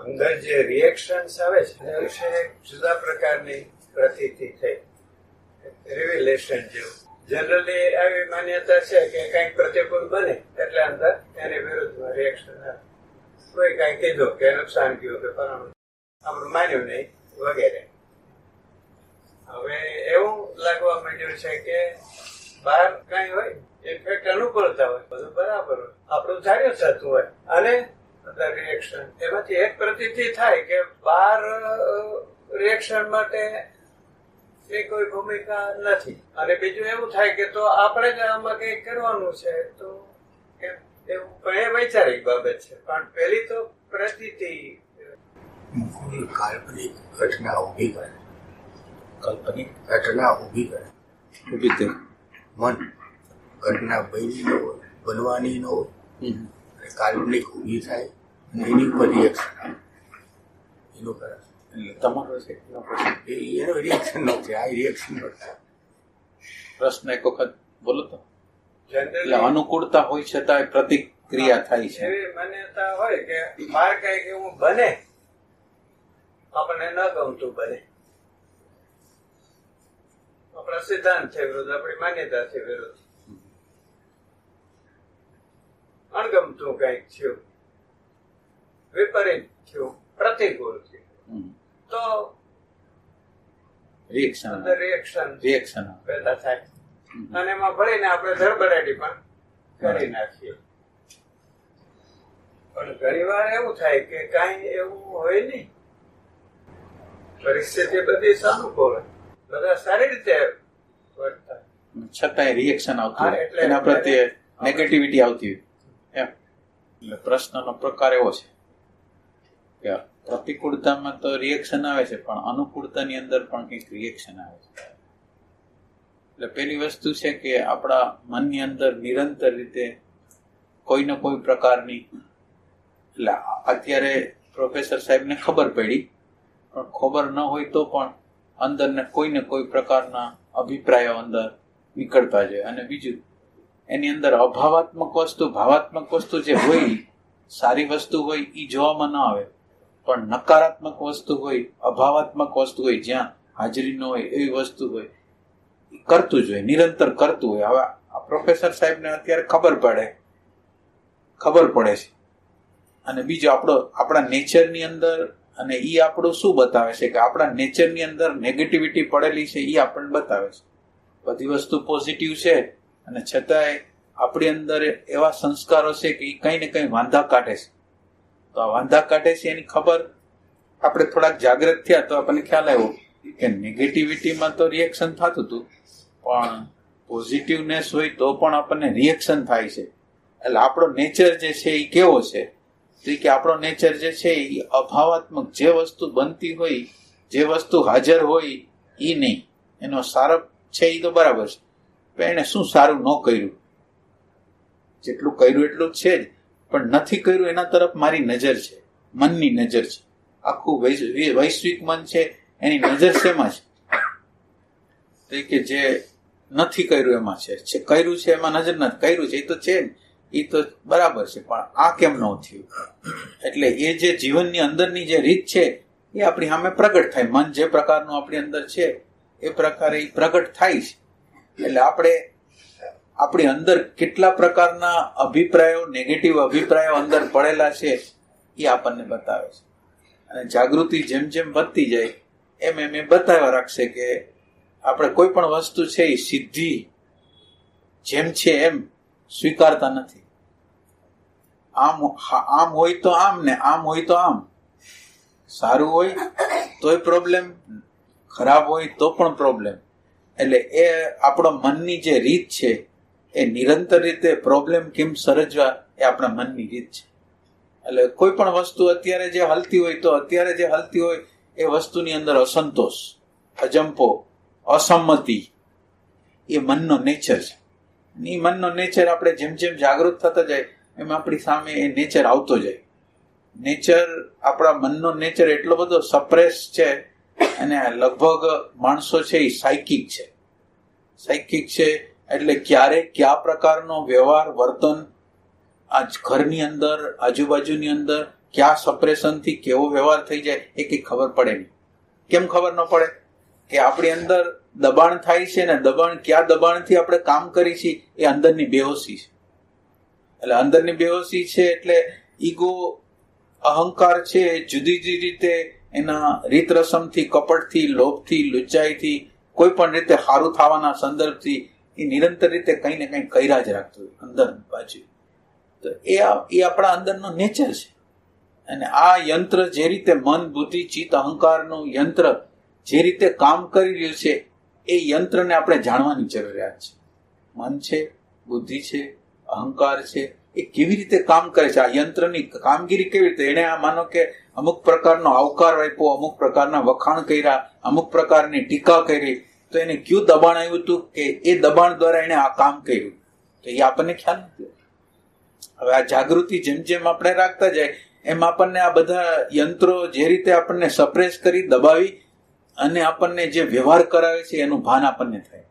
અંદર જે રિએક્શન્સ આવે છે એના વિશે જુદા પ્રકારની પ્રતીતિ થઈ, રિવિલેશન જેવું. જનરલી આવી માન્યતા છે કે કંઈક પ્રતિકૂળ બને એટલે અંદર એની વિરુદ્ધમાં રિએક્શન આવે. કોઈ કંઈ કીધું કે નુકસાન ગયું કે આપણું માન્યું નહીં વગેરે. હવે એવું લાગવા માંડ્યું છે કે બહાર કઈ હોય ઇન્ફેક્ટ અનુકૂળતા હોય, બધું બરાબર હોય, આપણું ધાર્યું થતું હોય અને રિએક્શન એમાંથી એક પ્રતીતિ થાય કે બહાર રિએક્શન માટે એ કોઈ ભૂમિકા નથી, અને બીજું એવું થાય કે તો આપણે જ આમાં કંઈક કરવાનું છે તો એવું. પણ એ વૈચારિક બાબત છે. પણ પેલી તો પ્રતીતિ કાલ્પનિક ઘટના ઊભી કરે, કાલ્પનિક ઘટના ઊભી કરે, ઊભી કરે મન. ઘટના બની ન હોય, બનવાની ન હોય, કાલ્પનિક ઊભી થાય અને એની ઉપર રિએક્શન આવે, એનું કરે. તમારો છે એનો રિએક્શન નો છે, આ રિએક્શન નો પ્રશ્ન એક વખત બોલો તો. એટલે જનરલી અનુકૂળતા હોય છતાં પ્રતિક્રિયા થાય છે. એવી માન્યતા હોય કે બહાર કઈક એવું બને આપણને ન ગમતું બને, આપણા સિદ્ધાંત છે વિરુદ્ધ, આપણી માન્યતા છે વિરુદ્ધ, અણગમતું કઈક થયું, વિપરીત થયું, પ્રતિકૂળ થયું તો રિએક્શન પેદા થાય અને એમાં ભળીને આપણે ધડબડાટી પણ કરી નાખીએ. પણ ઘણી વાર એવું થાય કે કઈ એવું હોય નહીં, પરિસ્થિતિ બધી સાનુકૂળ, બધા સારી રીતે વર્તા, છતાંય રિએક્શન આવતું હોય, એના પ્રત્યે નેગેટિવિટી આવતી હોય. એટલે પ્રશ્નનો પ્રકાર એવો છે કે પ્રતિકૂળતામાં તો રિએક્શન આવે છે, પણ અનુકૂળતાની અંદર પણ કંઈક રિએક્શન આવે છે. એટલે પેલી વસ્તુ છે કે આપણા મનની અંદર નિરંતર રીતે કોઈ ને કોઈ પ્રકારની, એટલે અત્યારે પ્રોફેસર સાહેબને ખબર પડી, પણ ખબર ન હોય તો પણ અંદર ને કોઈ પ્રકારના અભિપ્રાયો અંદર નીકળતા જાય. અને બીજું એની અંદર અભાવાત્મક વસ્તુ, ભાવાત્મક વસ્તુ જે હોય, સારી વસ્તુ હોય એ જોવામાં ન આવે, પણ નકારાત્મક વસ્તુ હોય, અભાવાત્મક વસ્તુ હોય, જ્યાં હાજરી ન હોય એવી વસ્તુ હોય, એ કરતું જ હોય, નિરંતર કરતું હોય. હવે આ પ્રોફેસર સાહેબને અત્યારે ખબર પડે છે. અને બીજું આપણા નેચરની અંદર, અને એ આપણું શું બતાવે છે કે આપણા નેચરની અંદર નેગેટિવિટી પડેલી છે, એ આપણને બતાવે છે. બધી વસ્તુ પોઝિટિવ છે અને છતાંય આપણી અંદર એવા સંસ્કારો છે કે એ કંઈ ને કંઈ વાંધા કાઢે છે. તો આ વાંધા કાઢે છે એની ખબર આપણે થોડાક જાગૃત થયા તો આપણને ખ્યાલ આવ્યો કે નેગેટિવિટીમાં તો રિએક્શન થતું હતું, પણ પોઝિટિવનેસ હોય તો પણ આપણને રિએક્શન થાય છે. એટલે આપણો નેચર જે છે એ કેવો છે, તો કે આપણો નેચર જે છે એ અભાવાત્મક, જે વસ્તુ બનતી હોય, જે વસ્તુ હાજર હોય એ નહીં. એનો સારો છે એ તો બરાબર છે, પણ એને શું સારું ન કર્યું, જેટલું કર્યું એટલું જ છે જ, પણ નથી કર્યું એના તરફ મારી નજર છે, મનની નજર છે. આખું વૈશ્વિક મન છે, એની નજર શેમાં છે, તો કે જે નથી કર્યું એમાં છે, કર્યું છે એમાં નજર નથી, કર્યું છે એ તો છે એ તો બરાબર છે, પણ આ કેમ ન થયું. એટલે એ જે જીવનની અંદરની જે રીત છે એ આપણી સામે પ્રગટ થાય. મન જે પ્રકારનું આપણી અંદર છે એ પ્રકારે એ પ્રગટ થાય છે. એટલે આપણી અંદર કેટલા પ્રકારના અભિપ્રાયો, નેગેટિવ અભિપ્રાયો અંદર પડેલા છે એ આપણને બતાવે છે. અને જાગૃતિ જેમ જેમ વધતી જાય એમ એ બતાવવા રાખશે કે આપણે કોઈ પણ વસ્તુ છે એ સીધી જેમ છે એમ સ્વીકારતા નથી. આમ હોય તો આમ ને આમ હોય તો આમ. સારું હોય તોય પ્રોબ્લેમ, ખરાબ હોય તો પણ પ્રોબ્લેમ. એટલે એ આપણો મનની જે રીત છે એ નિરંતર રીતે પ્રોબ્લેમ કેમ સર્જવા એ આપણા મનની રીત છે. એટલે કોઈ પણ વસ્તુ અત્યારે જે હલતી હોય તો અત્યારે જે હલતી હોય એ વસ્તુની અંદર અસંતોષ, અજંપો, અસંમતિ એ મનનો નેચર છે. એ મનનો નેચર આપણે જેમ જેમ જાગૃત થતા જાય એમ આપણી સામે એ નેચર આવતો જાય. નેચર, આપણા મનનો નેચર એટલો બધો સપ્રેસ છે અને લગભગ માણસો છે એ સાયકિક છે. એટલે ક્યારે કયા પ્રકારનો વ્યવહાર, વર્તન આ ઘરની અંદર, આજુબાજુની અંદર ક્યાં સપ્રેશનથી કેવો વ્યવહાર થઈ જાય એ કંઈ ખબર પડે નહીં. કેમ ખબર ન પડે? કે આપણી અંદર દબાણ થાય છે ને દબાણ કયા દબાણથી આપણે કામ કરીએ છીએ એ અંદરની બેહોશી છે. એટલે અંદરની બેહોશી છે એટલે ઈગો અહંકાર છે જુદી જુદી રીતે એના રીત રસમથી, કપટથી, લોભથી, લુચ્ચાઈથી, કોઈ પણ રીતે સારું થવાના સંદર્ભથી એ નિરંતર રીતે કંઈ ને કંઈ કર્યા જ રાખતું હોય અંદર બાજુ. તો એ આપણા અંદરનો નેચર છે. અને આ યંત્ર જે રીતે મન, બુદ્ધિ, ચિત્ત, અહંકારનું યંત્ર જે રીતે કામ કરી રહ્યું છે એ યંત્રને આપણે જાણવાની જરૂરિયાત છે. મન છે, બુદ્ધિ છે, અહંકાર છે, એ કેવી રીતે કામ કરે છે, આ યંત્રની કામગીરી કેવી રીતે. એને આ માનો કે અમુક પ્રકારનો આવકાર આપ્યો, અમુક પ્રકારના વખાણ કર્યા, અમુક પ્રકારની ટીકા કરી, તો એને કયું દબાણ આવ્યું હતું કે એ દબાણ દ્વારા એને આ કામ કર્યું, તો એ આપણને ખ્યાલ નથી. હવે આ જાગૃતિ જેમ જેમ આપણે રાખતા જાય એમ આપણને આ બધા યંત્રો જે રીતે આપણને સપ્રેસ કરી, દબાવી અને આપણને જે વ્યવહાર કરાવે છે એનું ભાન આપણને થાય.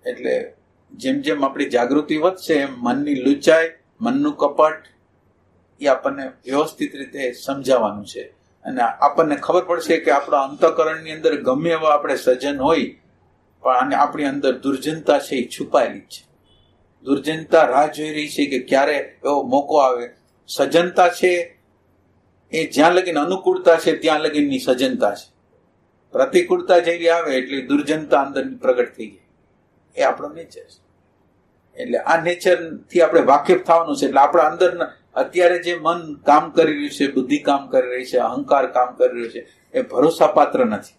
એટલે જેમ જેમ આપણી જાગૃતિ વધશે એમ મનની લુચાઈ, મનનું કપટ એ આપણને વ્યવસ્થિત રીતે સમજાવવાનું છે. અને આપણને ખબર પડશે કે આપણા અંતઃકરણની અંદર ગમે એવા આપણે સજ્જન હોય પણ આપણી અંદર દુર્જનતા છે એ છુપાયેલી છે. દુર્જનતા રાહ જોઈ રહી છે કે ક્યારે એવો મોકો આવે. સજ્જનતા છે એ જ્યાં લગીન અનુકૂળતા છે ત્યાં લગીનની સજ્જનતા છે. પ્રતિકૂળતા જેવી આવે એટલે દુર્જનતા અંદરની પ્રગટ થઈ જાય. એ આપણો નેચર છે. એટલે આ નેચરથી આપણે વાકેફ થવાનું છે. એટલે આપણા અંદર અત્યારે જે મન કામ કરી રહ્યું છે, બુદ્ધિ કામ કરી રહી છે, અહંકાર કામ કરી રહ્યું છે, એ ભરોસાપાત્ર નથી.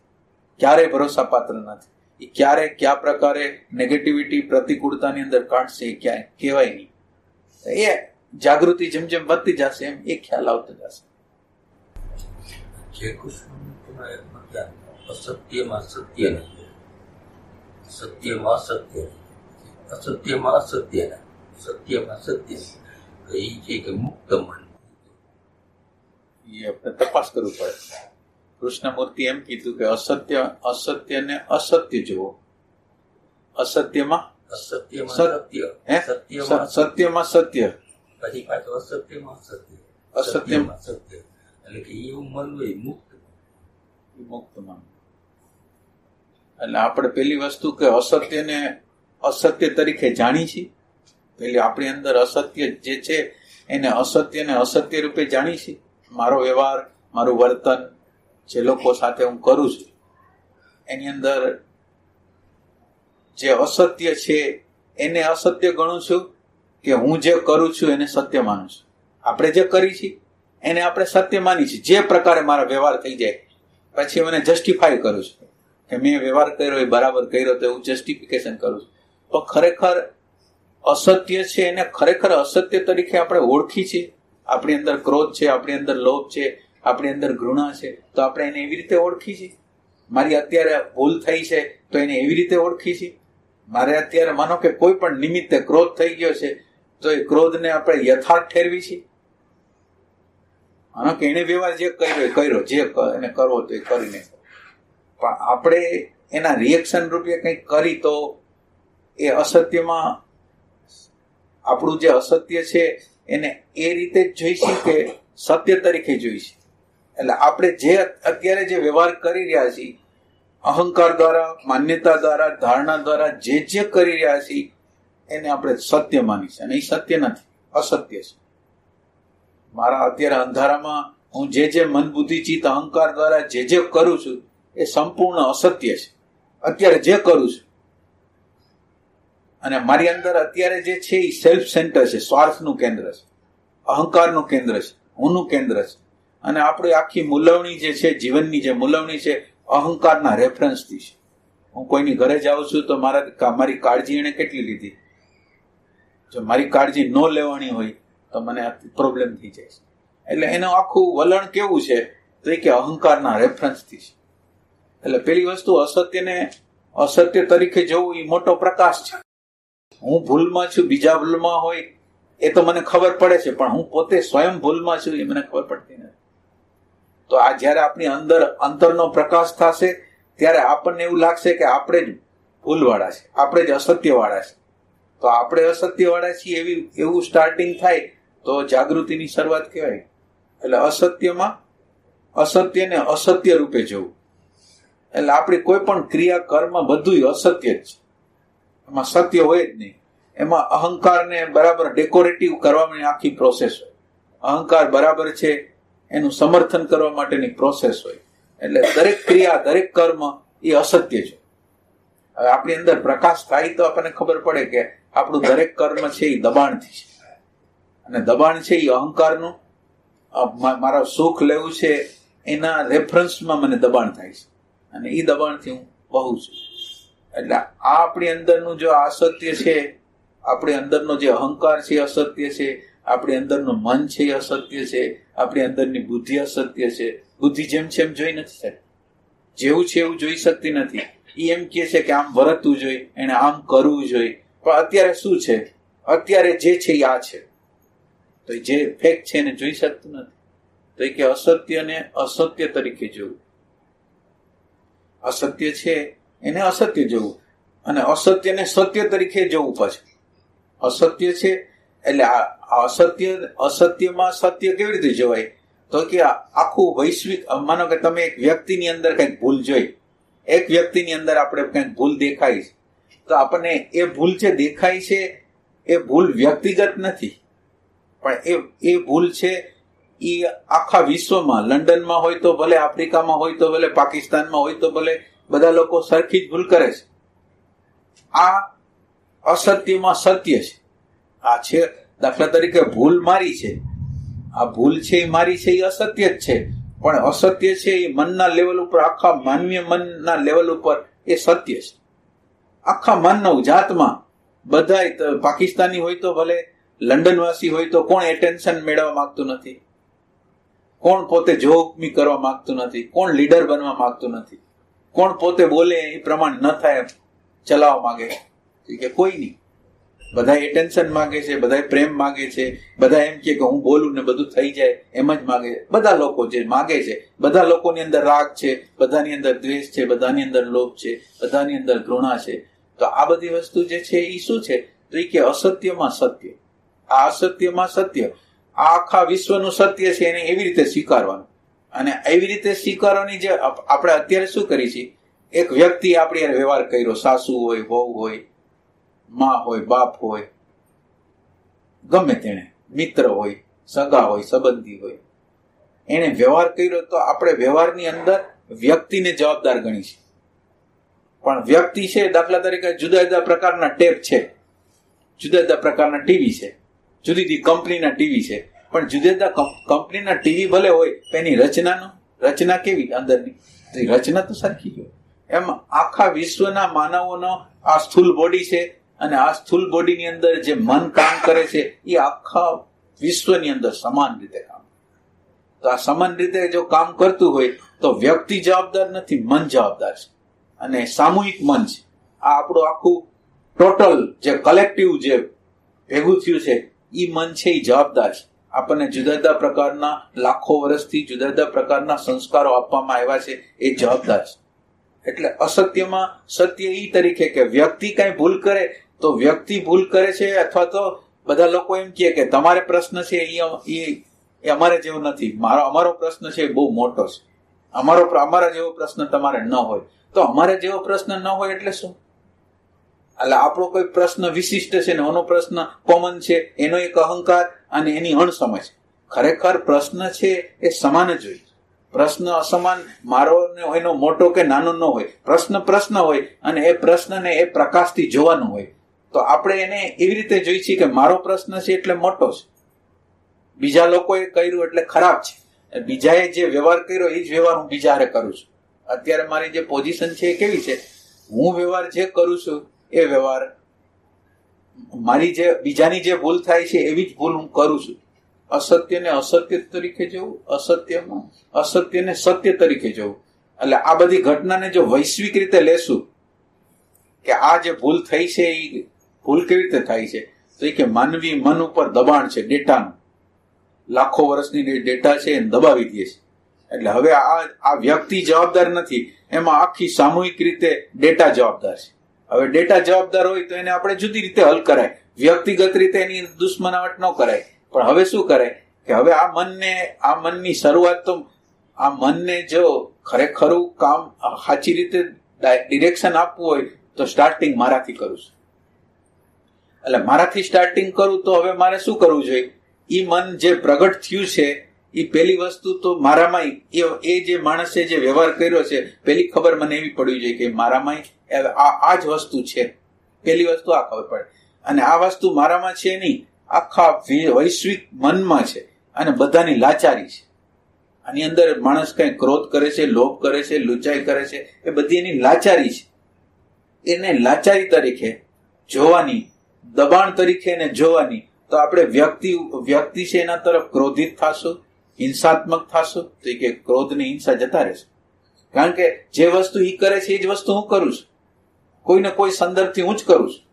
ક્યારેય ભરોસાપાત્ર નથી. એ ક્યારે કયા પ્રકારે નેગેટિવિટી, પ્રતિકૂળતાની અંદર કાઢશે એ ક્યાંય કહેવાય નહીં. એ જાગૃતિ જેમ જેમ વધતી જશે એમ એ ખ્યાલ આવતો જશે. જે કૃષ્ણ અસત્યમાં સત્ય નહીં, સત્યમાં સત્ય નહીં, અસત્યમાં અસત્ય નહીં, સત્યમાં સત્ય નહીં. એ છે કે મુક્ત મન. એ આપણે તપાસ કરવું પડે. કૃષ્ણમૂર્તિ એમ કીધું કે અસત્યને અસત્ય જુઓ, અસત્યમાં અસત્યમાં સત્ય, સત્યમાં સત્ય, પછી પાછું અસત્યમાં સત્ય, અસત્યમાં સત્ય. એટલે કે એવું મન હોય મુક્ત. મુક્ત મન. એટલે આપણે પેલી વસ્તુ કે અસત્યને અસત્ય તરીકે જાણી છીએ. પેલી આપણી અંદર અસત્ય જે છે એને અસત્યને અસત્ય રૂપે જાણી છીએ. મારો વ્યવહાર, મારું વર્તન, જે લોકો સાથે હું કરું છું એની અંદર જે અસત્ય છે એને અસત્ય ગણું છું કે હું જે કરું છું એને સત્ય માનું છું. આપણે જે કરી છીએ એને આપણે સત્ય માની છીએ. જે પ્રકારે મારા વ્યવહાર થઈ જાય પછી હું એને જસ્ટિફાય કરું છું કે મેં વ્યવહાર કર્યો એ બરાબર કર્યો, તો એવું જસ્ટિફિકેશન કરું છું. પણ ખરેખર અસત્ય છે એને ખરેખર અસત્ય તરીકે આપણે ઓળખી છીએ. આપણી અંદર ક્રોધ છે, આપણી અંદર લોભ છે, આપણી અંદર ઘૃણા છે, તો આપણે એને એવી રીતે ઓળખી છીએ. મારી અત્યારે ભૂલ થઈ છે તો એને એવી રીતે ઓળખી છીએ. મારે અત્યારે માનો કે કોઈ પણ નિમિત્તે ક્રોધ થઈ ગયો છે તો એ ક્રોધને આપણે યથાર્થ ઠેરવી છીએ. માનો કે એને વ્યવહાર જે કર્યો જે એને કરવો તો એ કરીને, પણ આપણે એના રિએક્શન રૂપે કંઈક કરી તો એ અસત્યમાં આપણું જે અસત્ય છે એને એ રીતે જ જોઈશું કે સત્ય તરીકે જોઈશું. એટલે આપણે જે અત્યારે જે વ્યવહાર કરી રહ્યા છીએ અહંકાર દ્વારા, માન્યતા દ્વારા, ધારણા દ્વારા જે કરી રહ્યા છીએ એને આપણે સત્ય માનીશું અને એ સત્ય નથી, અસત્ય છે. મારા અત્યારે અંધારામાં હું જે મન, બુદ્ધિ, ચિત્ત, અહંકાર દ્વારા જે કરું છું એ સંપૂર્ણ અસત્ય છે. અત્યારે જે કરું છું અને મારી અંદર અત્યારે જે છે એ સેલ્ફ સેન્ટર છે, સ્વાર્થનું કેન્દ્ર છે, અહંકારનું કેન્દ્ર છે, હુંનું કેન્દ્ર છે. અને આપણી આખી મૂલવણી જે છે, જીવનની જે મૂલવણી છે અહંકારના રેફરન્સથી છે. હું કોઈની ઘરે જાઉં છું તો મારી કાળજી એને કેટલી લીધી. જો મારી કાળજી ન લેવાની હોય તો મને પ્રોબ્લેમ થઈ જાય છે. એટલે એનું આખું વલણ કેવું છે તો એ કે અહંકારના રેફરન્સથી છે. એટલે પેલી વસ્તુ અસત્યને અસત્ય તરીકે જોવું એ મોટો પ્રકાશ છે. હું ભૂલમાં છું, બીજા ભૂલમાં હોય એ તો મને ખબર પડે છે, પણ હું પોતે સ્વયં ભૂલમાં છું એ મને ખબર પડતી નથી. તો આ જ્યારે આપણી અંતરનો પ્રકાશ થશે ત્યારે આપણને એવું લાગશે કે આપણે જ ભૂલવાળા છે, આપણે જ અસત્યવાળા છે. તો આપણે અસત્યવાળા છીએ એવું સ્ટાર્ટિંગ થાય તો જાગૃતિની શરૂઆત કહેવાય. એટલે અસત્યમાં અસત્યને અસત્ય રૂપે જોવું. એટલે આપણી કોઈ પણ ક્રિયા કર્મ બધું અસત્ય જ છે, એમાં સત્ય હોય જ નહીં. એમાં અહંકારને બરાબર ડેકોરેટિવ કરવાની આખી પ્રોસેસ હોય. અહંકાર બરાબર છે એનું સમર્થન કરવા માટેની પ્રોસેસ હોય. એટલે દરેક ક્રિયા દરેક કર્મ એ અસત્ય છે. હવે આપણી અંદર પ્રકાશ થાય તો આપણને ખબર પડે કે આપણું દરેક કર્મ છે એ દબાણથી છે, અને દબાણ છે એ અહંકારનું. મારા સુખ લેવું છે એના રેફરન્સમાં મને દબાણ થાય છે, અને એ દબાણથી હું બહુ છું. એટલે આ આપણી અંદરનું જો અસત્ય છે, આપણી અંદરનો જે અહંકાર છે અસત્ય છે, આપણી અંદરનું મન છે એ અસત્ય છે, આપણી અંદરની બુદ્ધિ અસત્ય છે. બુદ્ધિ જેમ છે એમ જોઈ નથી શકતી, જેવું છે એવું જોઈ શકતી નથી. એ એમ કહે છે કે આમ વર્તવું જોઈએ, એને આમ કરવું જોઈએ, પણ અત્યારે શું છે, અત્યારે જે છે એ આ છે, તો જે ફેક્ટ છે એને જોઈ શકતું નથી. તો એ કે અસત્યને અસત્ય તરીકે જોવું, અસત્ય છે એને અસત્ય જોવું, અને અસત્યને સત્ય તરીકે જોવું. પછી અસત્ય છે એટલે અસત્યમાં સત્ય કેવી રીતે જોવાય? તો કે આખું વૈશ્વિક, માનો કે તમે એક વ્યક્તિની અંદર કંઈક ભૂલ જોઈ, એક વ્યક્તિની અંદર આપણે કંઈક ભૂલ દેખાય છે, તો આપણને એ ભૂલ જે દેખાય છે એ ભૂલ વ્યક્તિગત નથી, પણ એ ભૂલ છે એ આખા વિશ્વમાં, લંડનમાં હોય તો ભલે, આફ્રિકામાં હોય તો ભલે, પાકિસ્તાનમાં હોય તો ભલે, બધા લોકો સરખી જ ભૂલ કરે છે. આ અસત્યમાં સત્ય છે. આ છે દાખલા તરીકે ભૂલ મારી છે, આ ભૂલ છે એ મારી છે એ અસત્ય જ છે, પણ અસત્ય છે એ મનના લેવલ ઉપર, આખા માનવીય મનના લેવલ ઉપર એ સત્ય છે. આખા મનનો જાતમાં બધા, પાકિસ્તાની હોય તો ભલે, લંડનવાસી હોય તો, કોણ એટેન્શન મેળવવા માંગતું નથી? કોણ પોતે જોગમી કરવા માંગતું નથી? કોણ લીડર બનવા માંગતું નથી? કોણ પોતે બોલે એ પ્રમાણે ન થાય ચલાવવા માંગે કે? કોઈ નહીં. બધા એટેન્શન માંગે છે, બધા પ્રેમ માંગે છે, બધા એમ કે હું બોલું ને બધું થઈ જાય એમ જ માંગે છે. બધા લોકો જે માંગે છે, બધા લોકોની અંદર રાગ છે, બધાની અંદર દ્વેષ છે, બધાની અંદર લોભ છે, બધાની અંદર ઘૃણા છે. તો આ બધી વસ્તુ જે છે એ શું છે? તો એ કે અસત્યમાં સત્ય. આ અસત્યમાં સત્ય, આ આખા વિશ્વનું સત્ય છે એને એવી રીતે સ્વીકારવાનું. અને એવી રીતે સ્વીકારવાની જે આપણે અત્યારે શું કરી છીએ, એક વ્યક્તિ આપણે વ્યવહાર કર્યો, સાસુ હોય, વહુ હોય, માં હોય, બાપ હોય, ગમે તેને, મિત્ર હોય, સગા હોય, સંબંધી હોય, એને વ્યવહાર કર્યો, તો આપણે વ્યવહારની અંદર વ્યક્તિને જવાબદાર ગણી છે. પણ વ્યક્તિ છે, દાખલા તરીકે જુદા જુદા પ્રકારના ટેપ છે, જુદા જુદા પ્રકારના ટીવી છે, જુદી જુદી કંપનીના ટીવી છે, પણ જુદા જુદા કંપનીના ટીવી ભલે હોય, એની રચના કેવી અંદરની, રચના તો સરખી જ હોય. એમ આખા વિશ્વના માનવોનો આ સ્થૂલ બોડી છે, અને આ સ્થૂલ બોડીની અંદર જે મન કામ કરે છે એ આખા વિશ્વની અંદર સમાન રીતે કામ. તો આ સમાન રીતે જો કામ કરતું હોય તો વ્યક્તિ જવાબદાર નથી, મન જવાબદાર છે, અને સામૂહિક મન છે. આ આપણું આખું ટોટલ જે કલેક્ટિવ જે ભેગું થયું છે એ મન છે એ જવાબદાર છે. આપણને જુદા જુદા પ્રકારના લાખો વર્ષથી જુદા જુદા પ્રકારના સંસ્કારો આપવામાં આવ્યા છે, એ જવાબદાર છે. એટલે અસત્યમાં સત્ય એ તરીકે કે વ્યક્તિ કઈ ભૂલ કરે તો વ્યક્તિ ભૂલ કરે છે, અથવા તો બધા લોકો એમ કહે કે તમારે પ્રશ્ન છે એ અમારે જેવો નથી, અમારો પ્રશ્ન છે એ બહુ મોટો છે, અમારા જેવો પ્રશ્ન તમારે ન હોય. તો અમારે જેવો પ્રશ્ન ન હોય એટલે શું? એટલે આપણો કોઈ પ્રશ્ન વિશિષ્ટ છે ને એનો પ્રશ્ન કોમન છે, એનો એક અહંકાર અને એની અણસમજ. ખરેખર પ્રશ્ન છે એ સમાન જ હોય. પ્રશ્ન અસમાન, મારો એનો મોટો કે નાનો ન હોય. પ્રશ્ન હોય, અને એ પ્રશ્નને એ પ્રકાશથી જોવાનું હોય. તો આપણે એને એવી રીતે જોઈ છીએ કે મારો પ્રશ્ન છે એટલે મોટો છે, બીજા લોકોએ કર્યું એટલે ખરાબ છે, બીજાએ જે વ્યવહાર કર્યો એ જ વ્યવહાર હું બીજા હારે કરું છું. અત્યારે મારી જે પોઝિશન છે એ કેવી છે? હું વ્યવહાર જે કરું છું એ વ્યવહાર, મારી જે બીજાની જે ભૂલ થાય છે એવી જ ભૂલ હું કરું છું. અસત્યને અસત્ય તરીકે જોવું, અસત્યને સત્ય તરીકે જોવું. એટલે આ બધી ઘટનાને જો વૈશ્વિક રીતે લેશું કે આ જે ભૂલ થઈ છે એ ભૂલ કેવી રીતે થાય છે, તો એ કે માનવી મન ઉપર દબાણ છે, ડેટાનું, લાખો વર્ષની ડેટા છે એને દબાવી દે છે. એટલે હવે આ વ્યક્તિ જવાબદાર નથી, એમાં આખી સામૂહિક રીતે ડેટા જવાબદાર છે. હવે ડેટા જવાબદાર હોય તો એને આપણે જુદી રીતે હલ કરાય, વ્યક્તિગત રીતે એની દુશ્મનાવટ ન કરાય. પણ હવે શું કરાય કે હવે આ મનની શરૂઆત તો આ મનને જો ખરેખરું કામ સાચી રીતે ડિરેક્શન આપવું હોય તો સ્ટાર્ટિંગ મારાથી કરું છું. એટલે મારાથી સ્ટાર્ટિંગ કરું તો હવે મારે શું કરવું જોઈએ? ઈ મન જે પ્રગટ થયું છે એ પેલી વસ્તુ તો મારામાં એ જે માણસે જે વ્યવહાર કર્યો છે પેલી ખબર મને એવી પડવી જોઈએ કે મારામાં આ જ વસ્તુ છે. પેલી વસ્તુ આ ખબર પડે. અને આ વસ્તુ મારામાં છે નહીં, આખા વૈશ્વિક મનમાં છે અને બધાની લાચારી છે. આની અંદર માણસ કઈ ક્રોધ કરે છે, લોભ કરે છે, લુચાઈ કરે છે, એ બધી એની લાચારી છે. એને લાચારી તરીકે જોવાની, દબાણ તરીકે એને જોવાની, તો આપણે વ્યક્તિ છે એના તરફ ક્રોધિત થશું, હિંસાત્મક થશું, તો કે ક્રોધ ને હિંસા જતા રહેશે. કારણ કે જે વસ્તુ ઈ કરે છે એ જ વસ્તુ હું કરું છું, કોઈને કોઈ સંદર્ભથી હું જ કરું છું.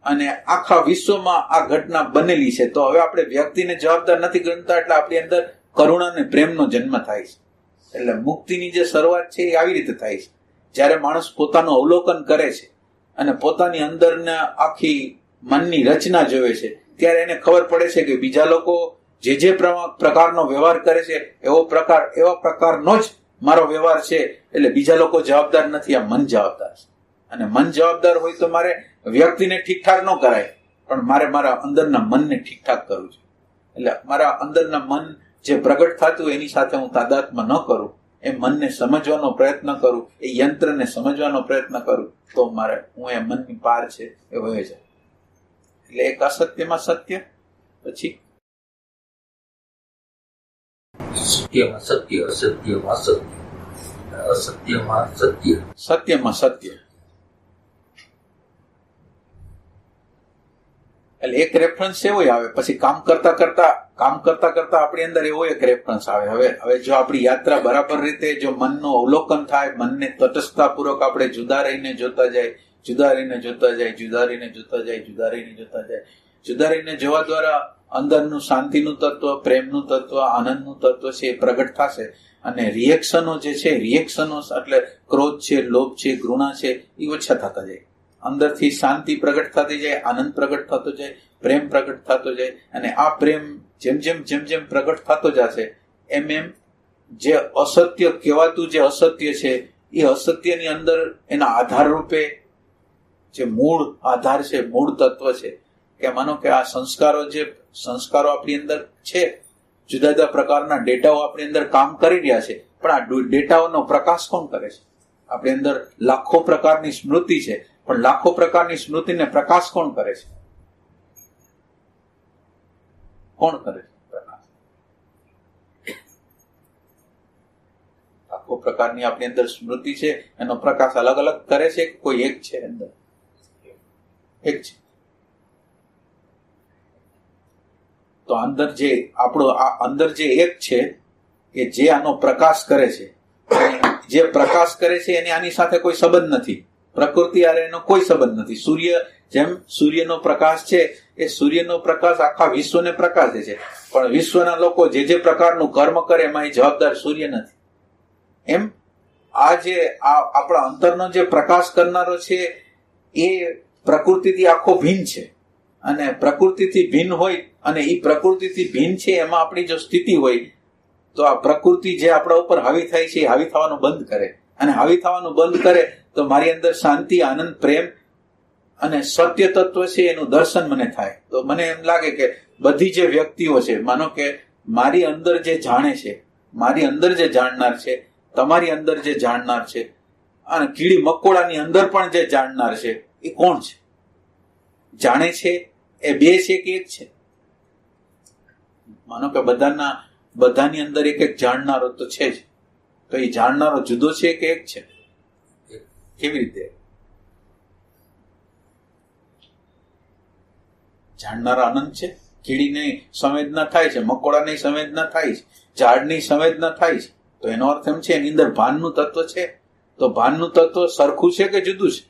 અને આખા વિશ્વમાં આ ઘટના બનેલી છે. તો હવે આપણે વ્યક્તિને જવાબદાર નથી ગણતા, એટલે આપણી અંદર કરુણા અને પ્રેમનો જન્મ થાય છે. એટલે મુક્તિની જે શરૂઆત છે એ આવી રીતે થાય છે. જ્યારે માણસ પોતાનું અવલોકન કરે છે અને પોતાની અંદરના આખી મનની રચના જોવે છે, ત્યારે એને ખબર પડે છે કે બીજા લોકો જે પ્રકારનો વ્યવહાર કરે છે એવા પ્રકારનો જ મારો વ્યવહાર છે. એટલે બીજા લોકો જવાબદાર નથી, આ મન જવાબદાર છે. અને મન જવાબદાર હોય તો મારે વ્યક્તિને ઠીકઠાક ન કરાય, પણ મારે મારા અંદરના મનને ઠીકઠાક કરવું છે. એટલે મારા અંદરના મન જે પ્રગટ થતું એની સાથે હું તાદાત્મ્ય ન કરું, એ મનને સમજવાનો પ્રયત્ન કરું, એ યંત્રને સમજવાનો પ્રયત્ન કરું, તો મારે હું એ મનની પાર છે એ વહે જાય. એટલે એક અસત્યમાં સત્ય, પછી સત્યમાં સત્ય, અસત્યમાં સત્ય, અસત્યમાં સત્ય, સત્યમાં સત્ય. એટલે એક રેફરન્સ એવો આવે, પછી કામ કરતા કરતા આપણી અંદર એવો એક રેફરન્સ આવે. હવે જો આપણી યાત્રા બરાબર રીતે જો મનનું અવલોકન થાય, મનને તટસ્થતાપૂર્વક આપણે જુદા રહીને જોતા જાય, જુદા રહીને જોવા દ્વારા અંદરનું શાંતિનું તત્વ, પ્રેમનું તત્વ, આનંદનું તત્વ છે એ પ્રગટ થશે. અને રિએક્શનો જે છે, એટલે ક્રોધ છે, લોભ છે, ઘૃણા છે, એ ઓછા થતા જાય. અંદરથી શાંતિ પ્રગટ થતી જાય, આનંદ પ્રગટ થતો જાય, પ્રેમ પ્રગટ થતો જાય. અને આ પ્રેમ જેમ જેમ પ્રગટ થતો જશે એમ જે અસત્ય કહેવાતું જે અસત્ય છે એ અસત્યની અંદર એના આધાર રૂપે જે મૂળ આધાર છે, મૂળ તત્વ છે, કે માનો કે આ સંસ્કારો આપણી અંદર છે, જુદા જુદા પ્રકારના ડેટાઓ આપણી અંદર કામ કરી રહ્યા છે, પણ આ ડેટાઓનો પ્રકાશ કોણ કરે છે? આપણી અંદર લાખો પ્રકારની સ્મૃતિ છે, પણ લાખો પ્રકારની સ્મૃતિને પ્રકાશ કોણ કરે છે? કોણ કરે છે પ્રકાશ? લાખો પ્રકારની આપણી અંદર સ્મૃતિ છે, એનો પ્રકાશ અલગ અલગ કરે છે, કોઈ એક છે અંદર? એક છે. તો અંદર જે એક છે કે જે આનો પ્રકાશ કરે છે, જે પ્રકાશ કરે છે એને આની સાથે કોઈ સંબંધ નથી, પ્રકૃતિ આરે એનો કોઈ સંબંધ નથી. સૂર્યનો પ્રકાશ છે એ સૂર્યનો પ્રકાશ આખા વિશ્વને પ્રકાશે છે, પણ વિશ્વના લોકો જે પ્રકારનું કર્મ કરે એમાં એ જવાબદાર સૂર્ય નથી. એમ આ આપણા અંતરનો જે પ્રકાશ કરનારો છે એ પ્રકૃતિથી આખો ભિન્ન છે. અને પ્રકૃતિથી ભિન્ન હોય અને એ પ્રકૃતિથી ભિન્ન છે એમાં આપણી જો સ્થિતિ હોય તો આ પ્રકૃતિ જે આપણા ઉપર હાવી થાય છે એ હાવી થવાનું બંધ કરે. અને હાવી થવાનું બંધ કરે તો મારી અંદર શાંતિ, આનંદ, પ્રેમ અને સત્ય તત્વ છે એનું દર્શન મને થાય. તો મને એમ લાગે કે બધી જે વ્યક્તિઓ છે, માનો કે મારી અંદર જે જાણે છે, મારી અંદર જે જાણનાર છે, તમારી અંદર જે જાણનાર છે, અને કીડી મકોડાની અંદર પણ જે જાણનાર છે, એ કોણ છે? જાણે છે એ બે છે કે એક છે? માનો કે બધાની અંદર એક જાણનારો તો છે જ, તો એ જાણનારો જુદો છે કે એક છે? કેવી રીતે? જાણનારા અનંત છે. કીડીની સંવેદના થાય છે, મકોડાની સંવેદના થાય છે, ઝાડની સંવેદના થાય છે, તો એનો અર્થ એમ છે એની અંદર ભાનનું તત્વ છે. તો ભાનનું તત્વ સરખું છે કે જુદું છે?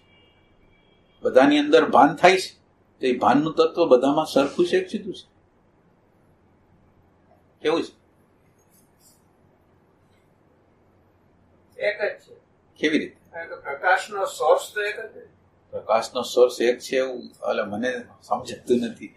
બધાની અંદર ભાન થાય છે, તો એ ભાનનું તત્વ બધામાં સરખું છે કે જુદું છે? કેવું છે? એક જ છે. કેવી રીતે? પ્રકાશનો સોર્સ તો એક જ છે. પ્રકાશનો સોર્સ એક છે એવું મને સમજાતું નથી.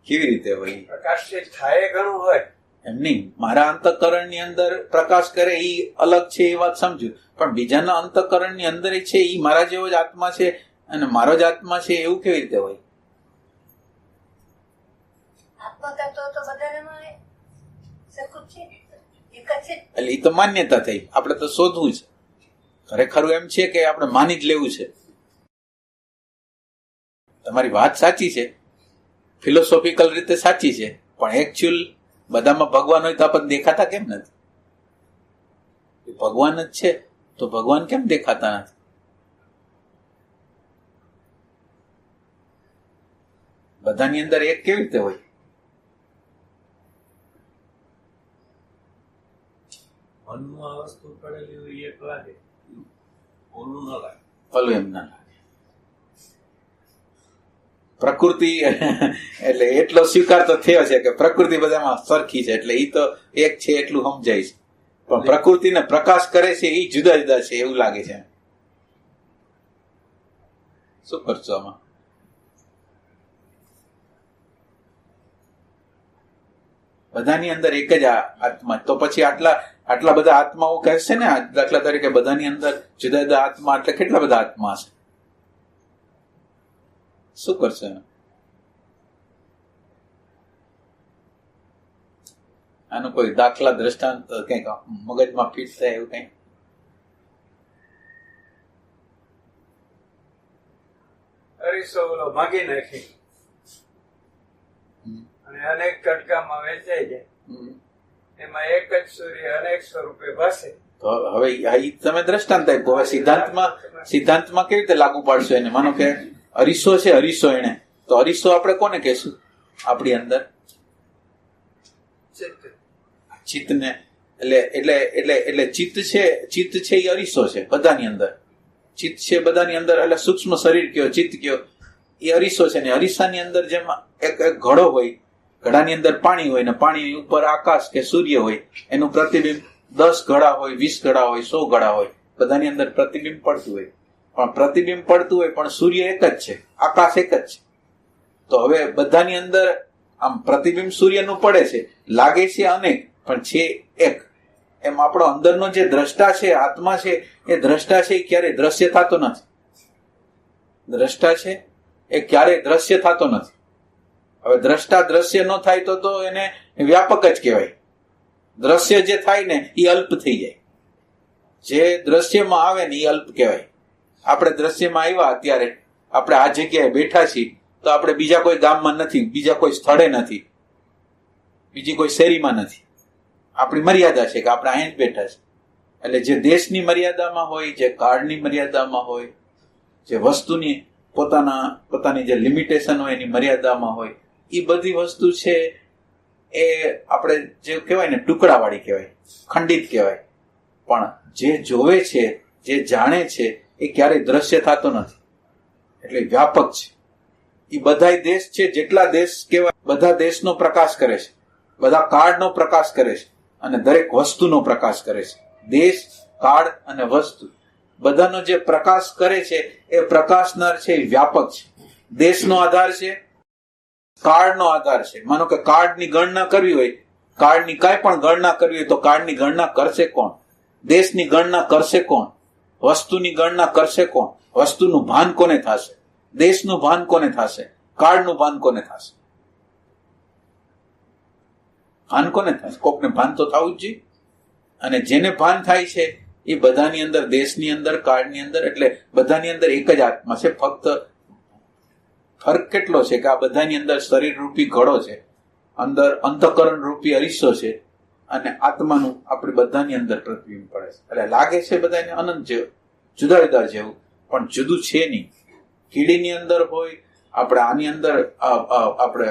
કેવી રીતે હોય? પ્રકાશિત થાય ઘણું હોય. એમ નહીં, મારા અંતઃકરણની અંદર પ્રકાશ કરે એ અલગ છે, એ વાત સમજુ, પણ બીજાના અંતઃકરણની અંદર છે એ મારા જેવો જ આત્મા છે અને મારો જ આત્મા છે, એવું કેવી રીતે હોય? એટલે એ તો માન્યતા થઈ, આપણે તો શોધવું છે. ખરેખર એમ છે કે આપણે માની જ લેવું છે. તમારી વાત સાચી છે, ફિલોસોફિકલ રીતે સાચી છે, પણ એકચ્યુઅલ બધામાં ભગવાન હોય તો આપણને દેખાતા કેમ નથી? ભગવાન જ છે તો ભગવાન કેમ દેખાતા નથી? બધાની અંદર એક કેવી રીતે હોય? મનમાં આ વસ્તુ પડેલી હોય એક લાગે, ઓલું ન લાગે. ભલું એમ ના લાગે. પ્રકૃતિ એટલે એટલો સ્વીકાર તો થયો છે કે પ્રકૃતિ બધામાં સરખી છે, એટલે એ તો એક છે એટલું સમજાય છે, પણ પ્રકૃતિને પ્રકાશ કરે છે એ જુદા જુદા છે એવું લાગે છે. શું કરશો આમાં? બધાની અંદર એક જ આત્મા, તો પછી આટલા બધા આત્માઓ કહેશે ને, દાખલા તરીકે બધાની અંદર જુદા જુદા આત્મા, એટલે કેટલા બધા આત્મા છે? શું કરશે? આનું કોઈ દાખલા દ્રષ્ટાંત કંઈક મગજમાં ફિટ થાય એવું કંઈ? અરીસો ઓલો ભાગી નાખી અને અનેક કટકામાં વેચાઈ જાય, એમાં એક જ સૂર્ય અનેક સ્વરૂપે ભાસે. તો હવે તમે દ્રષ્ટાંત આપ્યું, હવે સિદ્ધાંતમાં કેવી રીતે લાગુ પાડશો એને? માનો કે અરીસો છે, અરીસો એને, તો અરીસો આપણે કોને કહેશું? આપણી અંદર ચિત્તને. એટલે ચિત્ત છે એ અરીસો છે બધાની અંદર. ચિત્ત છે બધાની અંદર, એટલે સૂક્ષ્મ શરીર કયો, ચિત્ત કયો, એ અરીસો છે. ને અરીસાની અંદર જેમ એક ઘડો હોય, ઘડાની અંદર પાણી હોય, ને પાણી ઉપર આકાશ કે સૂર્ય હોય, એનું પ્રતિબિંબ 10 ઘડા હોય, 20 ઘડા હોય, 100 ઘડા હોય, બધાની અંદર પ્રતિબિંબ પડતું હોય. પણ પ્રતિબિંબ પડતું હોય પણ સૂર્ય એક જ છે, આકાશ એક જ છે. તો હવે બધાની અંદર આમ પ્રતિબિંબ સૂર્યનું પડે છે, લાગે છે અનેક પણ છે એક. એમ આપણો અંદરનો જે દ્રષ્ટા છે, આત્મા છે, એ દ્રષ્ટા છે એ ક્યારેય દ્રશ્ય થતો નથી. દ્રષ્ટા છે એ ક્યારેય દ્રશ્ય થતો નથી. હવે દ્રષ્ટા દ્રશ્ય ન થાય તો એને વ્યાપક જ કહેવાય. દ્રશ્ય જે થાય ને એ અલ્પ થઈ જાય. જે દ્રશ્યમાં આવે ને એ અલ્પ કહેવાય. આપણે દ્રશ્યમાં આવ્યા, અત્યારે આપણે આ જગ્યાએ બેઠા છીએ, તો આપણે બીજા કોઈ ગામમાં નથી, બીજા કોઈ સ્થળે નથી, બીજી કોઈ શેરીમાં નથી. આપણી મર્યાદા છે કે આપણે અહીં જ બેઠા છે. એટલે જે દેશની મર્યાદામાં હોય, જે કાળની મર્યાદામાં હોય, જે વસ્તુની પોતાની જે લિમિટેશન હોય એની મર્યાદામાં હોય, એ બધી વસ્તુ છે એ આપણે જે કહેવાય ને ટુકડાવાળી કહેવાય, ખંડિત કહેવાય. પણ જે જોવે છે, જે જાણે છે, એ ક્યારેય દ્રશ્ય થતો નથી. એટલે વ્યાપક છે. એ બધા દેશ છે, જેટલા દેશ કહેવાય, બધા દેશનો પ્રકાશ કરે છે, બધા કાળનો પ્રકાશ કરે છે, અને દરેક વસ્તુનો પ્રકાશ કરે છે. દેશ, કાળ અને વસ્તુ બધાનો જે પ્રકાશ કરે છે, એ પ્રકાશનાર છે એ વ્યાપક છે. દેશનો આધાર છે, કાળનો આધાર છે. માનો કે કાળની ગણના કરવી હોય, કાળની કાંઈ પણ ગણના કરવી હોય, તો કાળની ગણના કરશે કોણ? દેશની ગણના કરશે કોણ? વસ્તુની ગણના કરશે કોણ? વસ્તુનું ભાન કોને થશે? દેશનું ભાન કોને થશે? કાળનું ભાન કોને થશે? ભાન કોને થશે? કોકને ભાન તો થવું જ જોઈએ. અને જેને ભાન થાય છે એ બધાની અંદર, દેશની અંદર, કાળની અંદર, એટલે બધાની અંદર એક જ આત્મા છે. ફક્ત ફરક કેટલો છે કે આ બધાની અંદર શરીર રૂપી ઘડો છે, અંદર અંતઃકરણ રૂપી અરીસો છે, અને આત્માનું આપણે બધાની અંદર પ્રતિબિંબ પડે છે. એટલે લાગે છે બધાને અનંત જેવું, જુદા જુદા જેવું, પણ જુદું છે નહીં. કીડીની અંદર હોય, આપણે આની અંદર, આપણે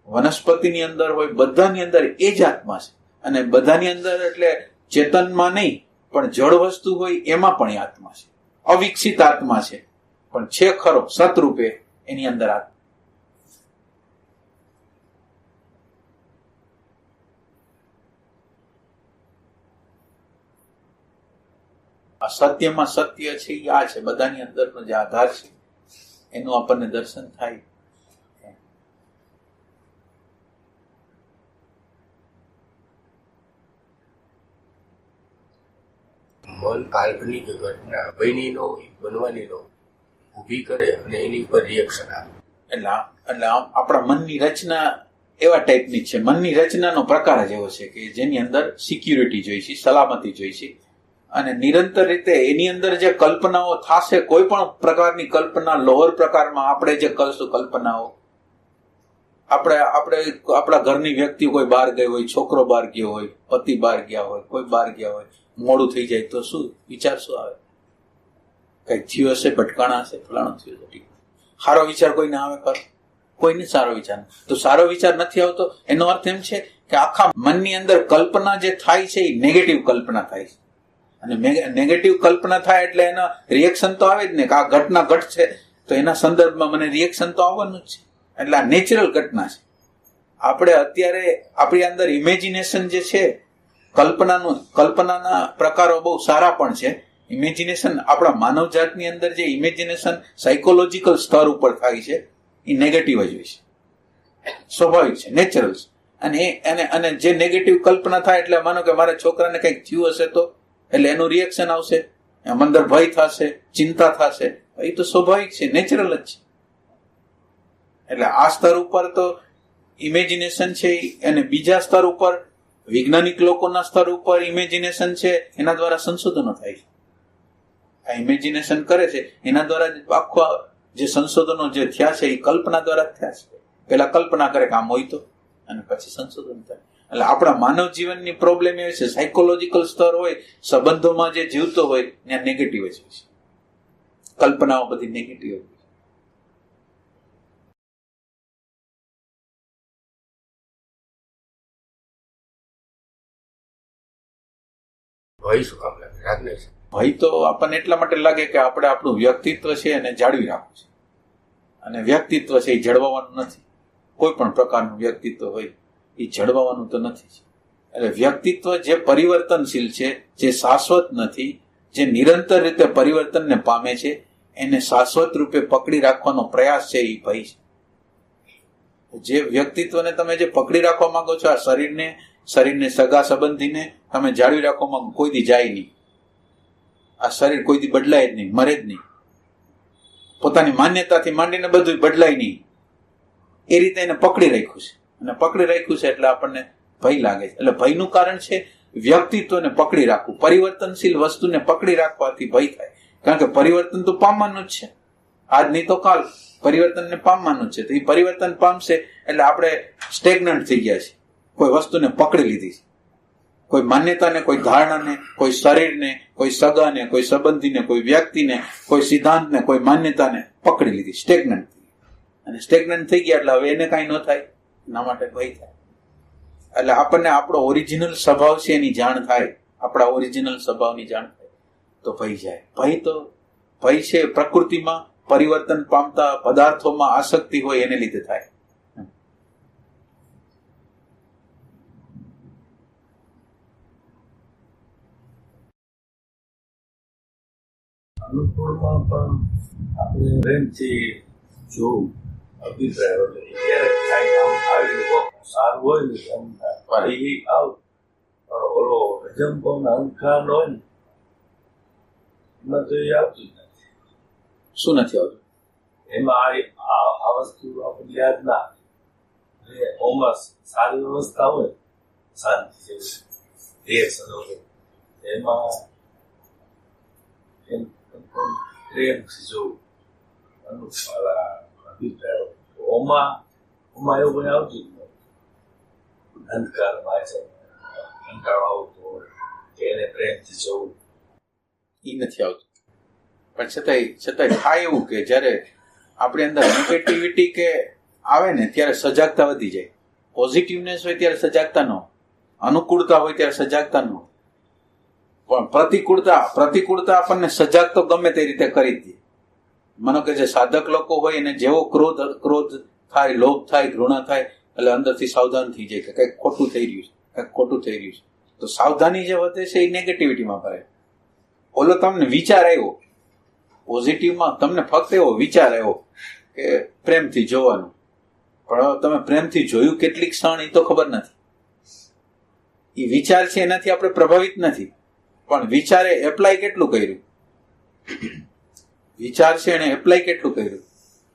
વનસ્પતિની અંદર હોય, બધાની અંદર એ જ આત્મા છે. અને બધાની અંદર એટલે ચેતનમાં નહીં, પણ જળ વસ્તુ હોય એમાં પણ એ આત્મા છે. અવિકસિત આત્મા છે, પણ છે ખરો સતરૂપે એની અંદર આત્મા. આ સત્યમાં સત્ય છે એ આ છે, બધાની અંદરનો જે આધાર છે એનું આપણને દર્શન થાય. મન કાલ્પનિક ઘટના બની ન હોય, બનવાની ન હોય, ઊભી કરે અને એની પર રિએક્શન આપે. એટલે આપણા મનની રચના એવા ટાઈપની છે. મનની રચનાનો પ્રકાર જ એવો છે કે જેની અંદર સિક્યુરિટી જોઈશે, સલામતી જોઈશે, અને નિરંતર રીતે એની અંદર જે કલ્પનાઓ થશે, કોઈ પણ પ્રકારની કલ્પના, લોઅર પ્રકારમાં આપણે જે કરશું કલ્પનાઓ, આપણે આપણા ઘરની વ્યક્તિ કોઈ બહાર ગઈ હોય, છોકરો બહાર ગયો હોય, પતિ બહાર ગયા હોય, કોઈ બહાર ગયા હોય, મોડું થઈ જાય તો શું વિચાર શું આવે? કઈક થયું હશે, ભટકાણા હશે, ફલાણું થયું હશે. સારો વિચાર કોઈને આવે ખરો? કોઈને સારો વિચાર. તો સારો વિચાર નથી આવતો એનો અર્થ એમ છે કે આખા મનની અંદર કલ્પના જે થાય છે એ નેગેટિવ કલ્પના થાય છે. અને નેગેટિવ કલ્પના થાય એટલે એના રિએક્શન તો આવે જ ને, કે આ ઘટના ઘટશે તો એના સંદર્ભમાં મને રિએક્શન તો આવવાનું જ છે. એટલે આ નેચરલ ઘટના છે. આપણે અત્યારે આપણી અંદર ઇમેજિનેશન જે છે, કલ્પનાના પ્રકારો બહુ સારા પણ છે. ઇમેજિનેશન આપણા માનવ જાતની અંદર જે ઇમેજિનેશન સાયકોલોજીકલ સ્તર ઉપર થાય છે એ નેગેટિવ જ હોય છે, સ્વાભાવિક છે, નેચરલ છે. અને જે નેગેટિવ કલ્પના થાય એટલે માનો કે મારા છોકરાને કંઈક થયું હશે તો એટલે એનું રિએક્શન આવશે, એમ અંદર ભય થશે, ચિંતા થશે. એ તો સ્વાભાવિક છે, નેચરલ જ છે. એટલે આ સ્તર ઉપર તો ઇમેજિનેશન છે. અને બીજા સ્તર ઉપર વૈજ્ઞાનિક લોકોના સ્તર ઉપર ઇમેજિનેશન છે, એના દ્વારા સંશોધનો થાય છે. આ ઇમેજિનેશન કરે છે એના દ્વારા આખો જે સંશોધનો જે થયા છે એ કલ્પના દ્વારા જ થયા છે. પેલા કલ્પના કરે કે આમ હોય તો, અને પછી સંશોધન થાય. એટલે આપણા માનવ જીવનની પ્રોબ્લેમ એ છે, સાયકોલોજીકલ સ્તર હોય, સંબંધોમાં જે જીવતો હોય ત્યાં નેગેટિવ જ હોય છે. કલ્પનાઓ બધી નેગેટિવ હોય. ભય શું કામ લાગે? રાગને છે. ભય તો આપણને એટલા માટે લાગે કે આપણે આપણું વ્યક્તિત્વ છે એને જાળવી રાખવું છે. અને વ્યક્તિત્વ છે એ જળવાવાનું નથી. કોઈ પણ પ્રકારનું વ્યક્તિત્વ હોય એ જળવાવાનું તો નથી. એટલે વ્યક્તિત્વ જે પરિવર્તનશીલ છે, જે શાશ્વત નથી, જે નિરંતર રીતે પરિવર્તનને પામે છે, એને શાશ્વત રૂપે પકડી રાખવાનો પ્રયાસ છે એ ભય છે. જે વ્યક્તિત્વને તમે જે પકડી રાખવા માંગો છો, આ શરીરને સગા સંબંધીને તમે જાળવી રાખવા માંગો, કોઈ દી જાય નહીં. આ શરીર કોઈ દી બદલાય જ નહીં, મરે જ નહીં. પોતાની માન્યતાથી માંડીને બધું બદલાય નહીં. એ રીતે એને પકડી રાખ્યું છે. અને પકડી રાખ્યું છે એટલે આપણને ભય લાગે છે. એટલે ભયનું કારણ છે વ્યક્તિત્વને પકડી રાખવું. પરિવર્તનશીલ વસ્તુને પકડી રાખવાથી ભય થાય. કારણ કે પરિવર્તન તો પામવાનું જ છે. આજ નહીં તો કાલ પરિવર્તનને પામવાનું જ છે. તો એ પરિવર્તન પામશે એટલે આપણે સ્ટેગ્નન્ટ થઈ ગયા છે. કોઈ વસ્તુને પકડી લીધી છે. કોઈ માન્યતાને, કોઈ ધારણાને, કોઈ શરીરને, કોઈ સગાને, કોઈ સંબંધીને, કોઈ વ્યક્તિને, કોઈ સિદ્ધાંતને, કોઈ માન્યતાને પકડી લીધી, સ્ટેગ્નન્ટ. અને સ્ટેગ્નન્ટ થઈ ગયા એટલે હવે એને કાંઈ ન થાય, એના માટે ભય થાય. એટલે આપણને આપણો ઓરિજિનલ સ્વભાવ છે એની જાણ થાય, આપણા ઓરિજિનલ સ્વભાવની જાણ થાય તો ભય જાય. ભય છે પ્રકૃતિમાં પરિવર્તન પામતા પદાર્થોમાં આસક્તિ હોય એને લીધે થાય. અનુકૂળમાં પણ આપણે પ્રેમથી જોવું, અભિપ્રાયો લઈએ. ક્યારેક કાંઈ આમ આવી સારું હોય ને એમ આવ, પણ ઓલો રજમપોનો અહંકાર હોય ને એમાં તો એ આવતું જ નથી. શું નથી આવતું? એમાં આ વસ્તુ આપણને યાદ ના આવે. ઓમાં સારી વ્યવસ્થા હોય, શાંતિ જેવી રિએક્શન હોય, એમાં પ્રેમથી જોવું, અભિપ્રાયો. ઓમાં એવું કંઈ આવતું જ નથી. અંધકારમાં છે, કંટાળો આવતો હોય કે એને પ્રેમથી જોવું, એ નથી આવતું. પણ છતાંય થાય એવું કે જ્યારે આપણી અંદર નેગેટિવિટી કે આવે ને ત્યારે સજાગતા વધી જાય. પોઝિટિવનેસ હોય ત્યારે સજાગતા ન હોય, અનુકૂળતા હોય ત્યારે સજાગતા ન હોય. પણ પ્રતિકૂળતા આપણને સજાગ તો ગમે તે રીતે કરી દે. માનો કે જે સાધક લોકો હોય એને જેવો ક્રોધ થાય, લોભ થાય, ઘૃણા થાય એટલે અંદરથી સાવધાન થઈ જાય કે કંઈક ખોટું થઈ રહ્યું છે. તો સાવધાની જે વધે છે એ નેગેટિવિટીમાં ભરે. ઓલો તમને વિચાર આવ્યો, પોઝિટિવમાં તમને ફક્ત એવો વિચાર આવ્યો કે પ્રેમથી જોવાનું, પણ તમે પ્રેમથી જોયું કેટલીક ક્ષણ એ તો ખબર નથી. એ વિચાર છે એનાથી આપણે પ્રભાવિત નથી, પણ વિચારે એપ્લાય કેટલું કર્યું? વિચાર છે એને એપ્લાય કેટલું કર્યું?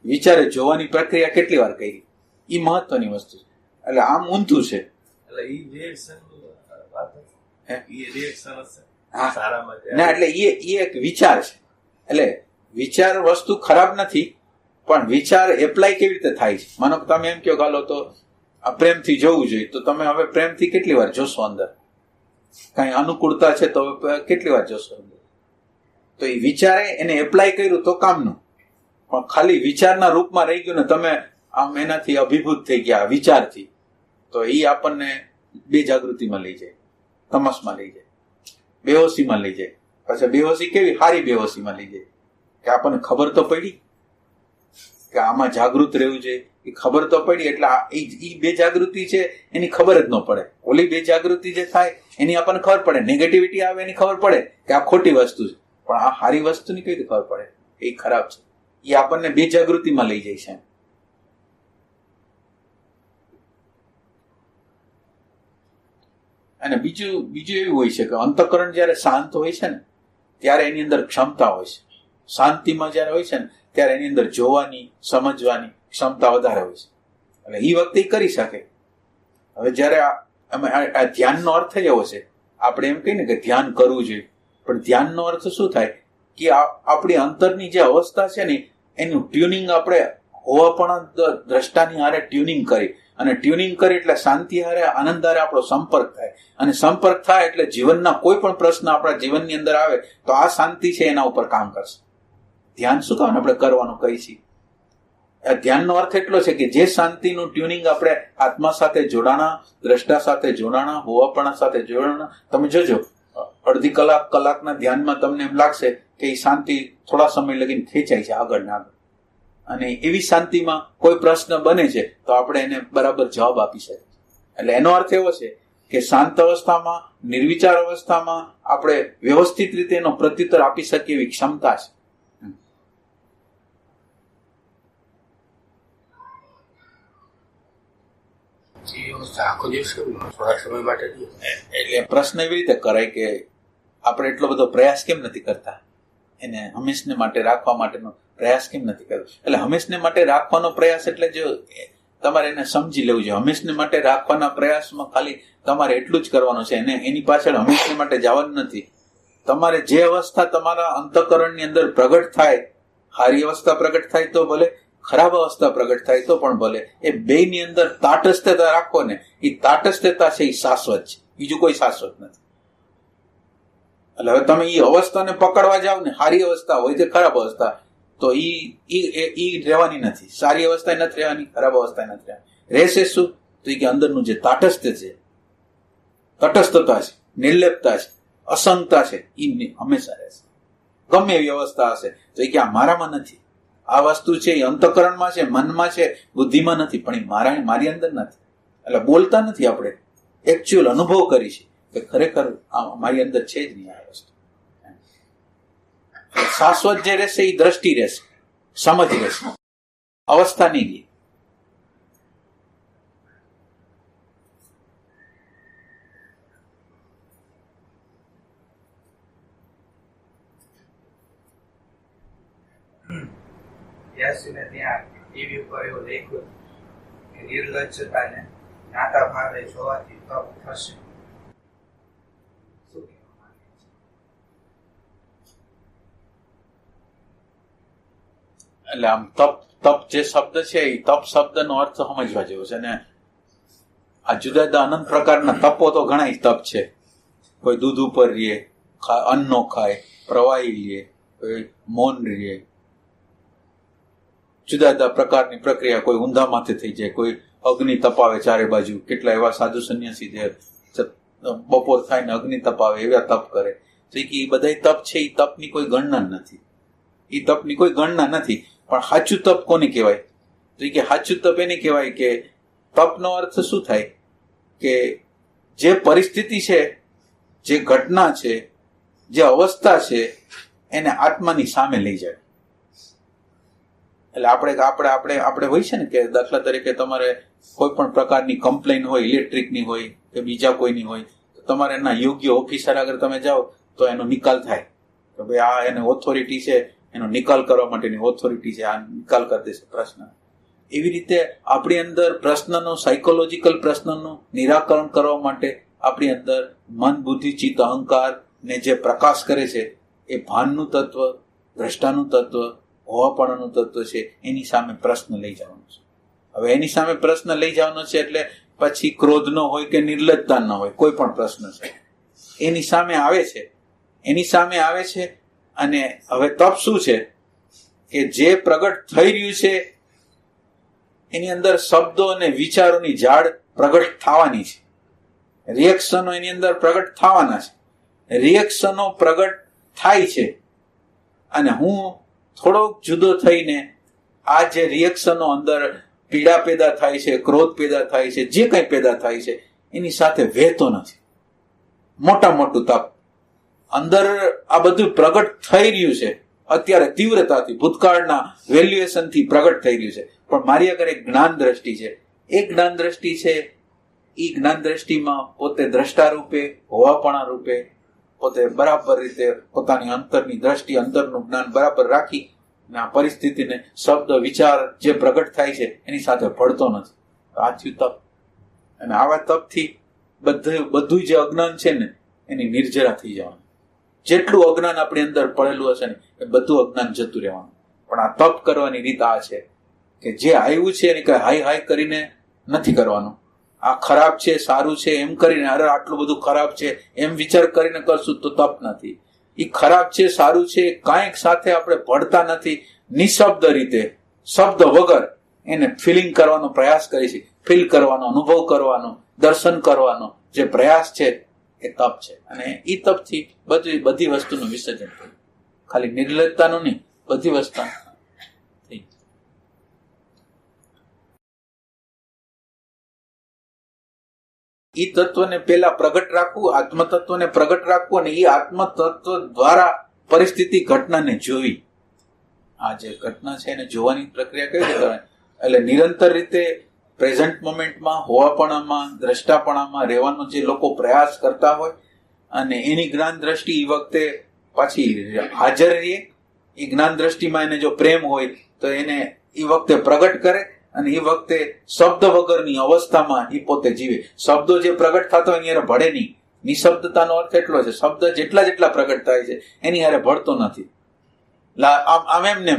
વિચારે જોવાની પ્રક્રિયા કેટલી વાર કરી? એ મહત્વની વસ્તુ છે. એટલે આમ ઊંધું છે. એટલે ઈ રિએક્શન વાત હે? ઈ રિએક્શન હશે હા. સારામાં ના, એટલે એ એક વિચાર છે. એટલે વિચાર વસ્તુ ખરાબ નથી, પણ વિચાર એપ્લાય કેવી રીતે થાય છે? માનો કે તમે એમ કહો ગાલો તો આ પ્રેમથી જોવું જોઈએ, તો તમે હવે પ્રેમથી કેટલી વાર જોશો અંદર? કઈ અનુકૂળતા છે તો કેટલી વાર જોશો અંદર? તો એ વિચારે એને એપ્લાય કર્યું તો કામનું, પણ ખાલી વિચારના રૂપમાં રહી ગયું ને તમે આમ એનાથી અભિભૂત થઈ ગયા વિચારથી, તો એ આપણને બેજાગૃતિમાં લઈ જાય, તમસમાં લઈ જાય, બેહોશીમાં લઈ જાય. પછી બેહોશી કેવી? સારી બેહોશીમાં લઈ જાય કે આપણને ખબર તો પડી કે આમાં જાગૃત રહેવું જોઈએ. એ ખબર તો પડી એટલે એ બેજાગૃતિ છે એની ખબર જ ન પડે. ઓલી બેજાગૃતિ જે થાય એની આપણને ખબર પડે, નેગેટિવિટી આવે એની ખબર પડે કે આ ખોટી વસ્તુ છે, પણ આ સારી વસ્તુની કઈ રીતે ખબર પડે એ ખરાબ છે? એ આપણને બેજાગૃતિમાં લઈ જાય છે. અને બીજું એવું હોય છે કે અંતઃકરણ જયારે શાંત હોય છે ને ત્યારે એની અંદર ક્ષમતા હોય છે. શાંતિમાં જયારે હોય છે ને ત્યારે એની અંદર જોવાની, સમજવાની ક્ષમતા વધારે હોય છે. એટલે એ વખતે એ કરી શકે. હવે જયારે આ ધ્યાનનો અર્થ જ એવો છે, આપણે એમ કહીએ ને કે ધ્યાન કરવું જોઈએ, પણ ધ્યાનનો અર્થ શું થાય કે આપણી અંતરની જે અવસ્થા છે ને એનું ટ્યુનિંગ આપણે હોવાપણા દ્રષ્ટાની હારે ટ્યુનિંગ કરી, અને ટ્યુનિંગ કરી એટલે શાંતિ હારે, આનંદ હારે આપણો સંપર્ક થાય, અને સંપર્ક થાય એટલે જીવનના કોઈ પણ પ્રશ્ન આપણા જીવનની અંદર આવે તો આ શાંતિ છે એના ઉપર કામ કરશે. ધ્યાન શું કામ આપણે કરવાનું કહી છીએ? ધ્યાનનો અર્થ એટલો છે કે જે શાંતિનું ટ્યુનિંગ આપણે આત્મા સાથે જોડાણા, દ્રષ્ટા સાથે જોડાણા, હોવાપણા સાથે જોડાણા. તમે જોજો અડધી કલાકના ધ્યાનમાં તમને એમ લાગશે કે એ શાંતિ થોડા સમય લગીને ખેંચાય છે આગળ ને આગળ, અને એવી શાંતિમાં કોઈ પ્રશ્ન બને છે તો આપણે એને બરાબર જવાબ આપી શકીએ. એટલે એનો અર્થ એવો છે કે શાંત અવસ્થામાં, નિર્વિચાર અવસ્થામાં આપણે વ્યવસ્થિત રીતે એનો પ્રત્યુત્તર આપી શકીએ એવી ક્ષમતા છે. આખો દિવસ થોડા સમય માટે એટલે પ્રશ્ન એવી રીતે કરાય કે આપણે એટલો બધો પ્રયાસ કેમ નથી કરતા, એને હંમેશને માટે રાખવા માટેનો પ્રયાસ કેમ નથી કરતો? એટલે હંમેશને માટે રાખવાનો પ્રયાસ એટલે જો તમારે એને સમજી લેવું જોઈએ. હંમેશને માટે રાખવાના પ્રયાસમાં ખાલી તમારે એટલું જ કરવાનું છે, એની પાછળ હંમેશને માટે જવાનું નથી. તમારે જે અવસ્થા તમારા અંતઃકરણની અંદર પ્રગટ થાય, સારી અવસ્થા પ્રગટ થાય તો ભલે, ખરાબ અવસ્થા પ્રગટ થાય તો પણ ભલે, એ બેયની અંદર તાટસ્થતા રાખો ને, એ તાટસ્થતા છે એ શાશ્વત છે, બીજું કોઈ શાશ્વત નથી. એટલે હવે તમે એ અવસ્થાને પકડવા જાવ ને, સારી અવસ્થા હોય કે ખરાબ અવસ્થા, તો ઈ રહેવાની નથી. સારી અવસ્થા નથી રહેવાની, ખરાબ અવસ્થા નથી રહેવાની. રહેશે શું? તો એ કે અંદરનું જે તાટસ્થ છે, તટસ્થતા છે, નિર્લેપતા છે, અસંગતા છે, એ હંમેશા રહેશે. ગમે એવી અવસ્થા હશે તો એ કે આ મારામાં નથી, આ વસ્તુ છે એ અંતઃકરણમાં છે, મનમાં છે, બુદ્ધિમાં નથી, પણ એ મારી અંદર નથી. એટલે બોલતા નથી, આપણે એકચ્યુઅલ અનુભવ કરી છે કે ખરેખર મારી અંદર છે જ નહીં આ વસ્તુ. શાશ્વત જે રહેશે એ દ્રષ્ટિ રહેશે, સમજ રહેશે, અવસ્થા નહીં ગઈ. વ્યાસજીને ત્યાં ટીવી ઉપર એવું લખ્યું કે નિર્લજ્જતાને નાતા ભાવે જોવાથી તપ થશે. શું કહેવા માંગે છે? એટલે આમ તપ જે શબ્દ છે એ તપ શબ્દનો અર્થ સમજવા જેવો છે. ને આ જુદા જુદા અનંત પ્રકારના તપો તો ઘણા તપ છે. કોઈ દૂધ ઉપર રીએ, અન્ન નો ખાય, પ્રવાહી રીએ, કોઈ મૌન રીએ, જુદા જુદા પ્રકારની પ્રક્રિયા. કોઈ ઊંધા માથે થઈ જાય, કોઈ અગ્નિ તપાવે ચારે બાજુ. કેટલા એવા સાધુ સંન્યાસી છે બપોર થાય ને અગ્નિ તપાવે, એવા તપ કરે. તો એ બધા તપ છે એ તપની કોઈ ગણના નથી, એ તપની કોઈ ગણના નથી. પણ સાચું તપ કોને કહેવાય? તો એ કે સાચું તપ એને કહેવાય કે તપનો અર્થ શું થાય કે જે પરિસ્થિતિ છે, જે ઘટના છે, જે અવસ્થા છે એને આત્માની સામે લઈ જાય. એટલે આપણે હોય છે ને કે દાખલા તરીકે તમારે કોઈ પણ પ્રકારની કમ્પ્લેન હોય, ઇલેક્ટ્રિકની હોય કે બીજા કોઈની હોય, તો તમારે એના યોગ્ય ઓફિસર આગળ તમે જાઓ તો એનો નિકાલ થાય કે ભાઈ આ એને ઓથોરિટી છે, એનો નિકાલ કરવા માટેની ઓથોરિટી છે, આ નિકાલ કરી દેશે પ્રશ્ન. એવી રીતે આપણી અંદર પ્રશ્નનો, સાયકોલોજીકલ પ્રશ્નનું નિરાકરણ કરવા માટે આપણી અંદર મન, બુદ્ધિ, ચિત્ત, અહંકાર ને જે પ્રકાશ કરે છે એ ભાનનું તત્વ, દ્રષ્ટાનું તત્વ, હોવાપણાનું તત્વ છે, એની સામે પ્રશ્ન લઈ જવાનો છે. હવે એની સામે પ્રશ્ન લઈ જવાનો છે એટલે પછી ક્રોધનો હોય કે નિર્લજ્જતાનો હોય, કોઈ પણ પ્રશ્ન છે એની સામે આવે છે, એની સામે આવે છે. અને હવે તપ શું છે કે જે પ્રગટ થઈ રહ્યું છે એની અંદર શબ્દો અને વિચારોની ઝાડ પ્રગટ થવાની છે, રિએક્શનો એની અંદર પ્રગટ થવાના છે. રિએક્શનો પ્રગટ થાય છે અને હું થોડોક જુદો થઈને આ જે રિએક્શનો અંદર પીડા પેદા થાય છે, ક્રોધ પેદા થાય છે, જે કંઈ પેદા થાય છે એની સાથે વહેતો નથી. મોટું તપ અંદર આ બધું પ્રગટ થઈ રહ્યું છે અત્યારે તીવ્રતાથી, ભૂતકાળના વેલ્યુએશનથી પ્રગટ થઈ રહ્યું છે. પણ મારી આગળ એક જ્ઞાન દ્રષ્ટિ છે. એ જ્ઞાન દ્રષ્ટિ છે, એ જ્ઞાન દ્રષ્ટિમાં પોતે દ્રષ્ટા રૂપે, હોવાપણા રૂપે પોતે બરાબર રીતે પોતાની અંતરની દ્રષ્ટિ, અંતરનું જ્ઞાન બરાબર રાખી અને આ પરિસ્થિતિને શબ્દ, વિચાર જે પ્રગટ થાય છે એની સાથે ભળતો નથી. આ થયું તપ. અને આવા તપથી બધું જે અજ્ઞાન છે ને એની નિર્જરા થઈ જવાનું. જેટલું અજ્ઞાન આપણી અંદર પડેલું હશે ને એ બધું અજ્ઞાન જતું રહેવાનું. પણ આ તપ કરવાની રીત આ છે કે જે આવ્યું છે એને કઈ હાઈ કરીને નથી કરવાનું. આ ખરાબ છે, સારું છે એમ કરીને, અરે આટલું બધું ખરાબ છે એમ વિચાર કરીને કરશું તો તપ નથી. એ ખરાબ છે, સારું છે, કાંઈક સાથે આપણે ભળતા નથી. નિશબ્દ રીતે, શબ્દ વગર એને ફિલિંગ કરવાનો પ્રયાસ કરીશું. ફીલ કરવાનો, અનુભવ કરવાનો, દર્શન કરવાનો જે પ્રયાસ છે એ તપ છે. અને એ તપથી બધી વસ્તુનું વિસર્જન થયું. ખાલી નિર્લજ્જતાનું નહીં, બધી વસ્તુ થઈ. ઈ તત્વને પેલા પ્રગટ રાખવું, આત્મતત્વને પ્રગટ રાખવું અને એ આત્મતત્વ દ્વારા પરિસ્થિતિ, ઘટનાને જોવી. આ જે ઘટના છે એને જોવાની પ્રક્રિયા કઈ રીતે કરવાની? એટલે નિરંતર રીતે પ્રેઝન્ટ મોમેન્ટમાં, હોવાપણામાં, દ્રષ્ટાપણામાં રહેવાનો જે લોકો પ્રયાસ કરતા હોય અને એની જ્ઞાન દ્રષ્ટિ એ વખતે પાછી હાજર રહીએ. એ જ્ઞાન દ્રષ્ટિમાં એને જો પ્રેમ હોય તો એને એ વખતે પ્રગટ કરે અને એ વખતે શબ્દ વગરની અવસ્થામાં એ પોતે જીવે. શબ્દો જે પ્રગટ થતો હોય એની હારે ભળે નહીં. નિશબ્દતાનો અર્થ એટલો છે, શબ્દ જેટલા પ્રગટ થાય છે એની હારે ભળતો નથી. આમ એમને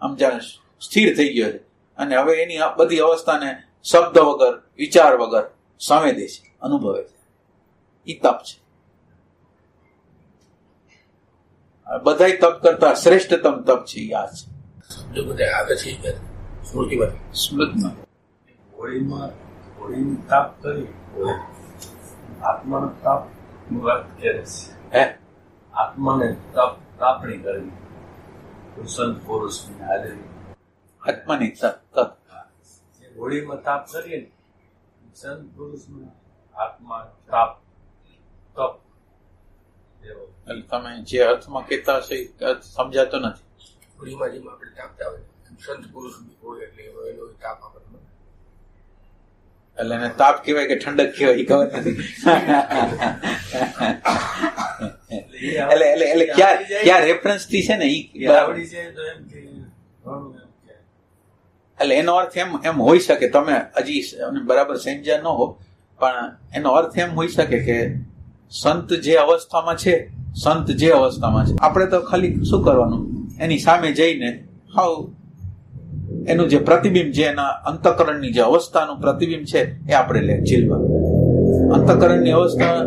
આમ જાણે સ્થિર થઈ ગયો છે અને હવે એની બધી અવસ્થાને શબ્દ વગર, વિચાર વગર સંવેદે છે, અનુભવે છે. ઈ તપ છે. બધાય તપ કરતા શ્રેષ્ઠતમ તપ છે આ છે. શબ્દ બધા આવે છે સ્મૃતિમાં. હોળીનું તાપ કરી આત્માનો તાપ વાત કરે છે. આત્માને તાપણી કરવી, સંત પુરુષની હાજરી. આત્માની તપ હોળીમાં તાપ કરીએ ને, સંત પુરુષનું આત્મા તાપ તપ એવો. એટલે તમે જે અર્થમાં કહેતા હશો એ અર્થ સમજાતો નથી. હોળીમાં જેમ આપણે તાપતા હોય સંત પુરુષ હોય એટલે એનો તાપ આપણને. એટલે એને તાપ કહેવાય કે ઠંડક કહેવાય એ ખબર નથી. એટલે ક્યાં રેફરન્સ થી છે ને આવડી જાય તો એમ કે એટલે એનો અર્થ એમ હોઈ શકે, તમે હજી બરાબર સમજ્યા ન હો, પણ એનો અર્થ એમ હોઈ શકે કે સંત જે અવસ્થામાં છે, આપણે તો ખાલી શું કરવાનું, એની સામે જઈને હાવ એનું જે પ્રતિબિંબ, જે એના અંતઃકરણની જે અવસ્થાનું પ્રતિબિંબ છે એ આપણે ઝીલવાનું. અંતઃકરણની અવસ્થા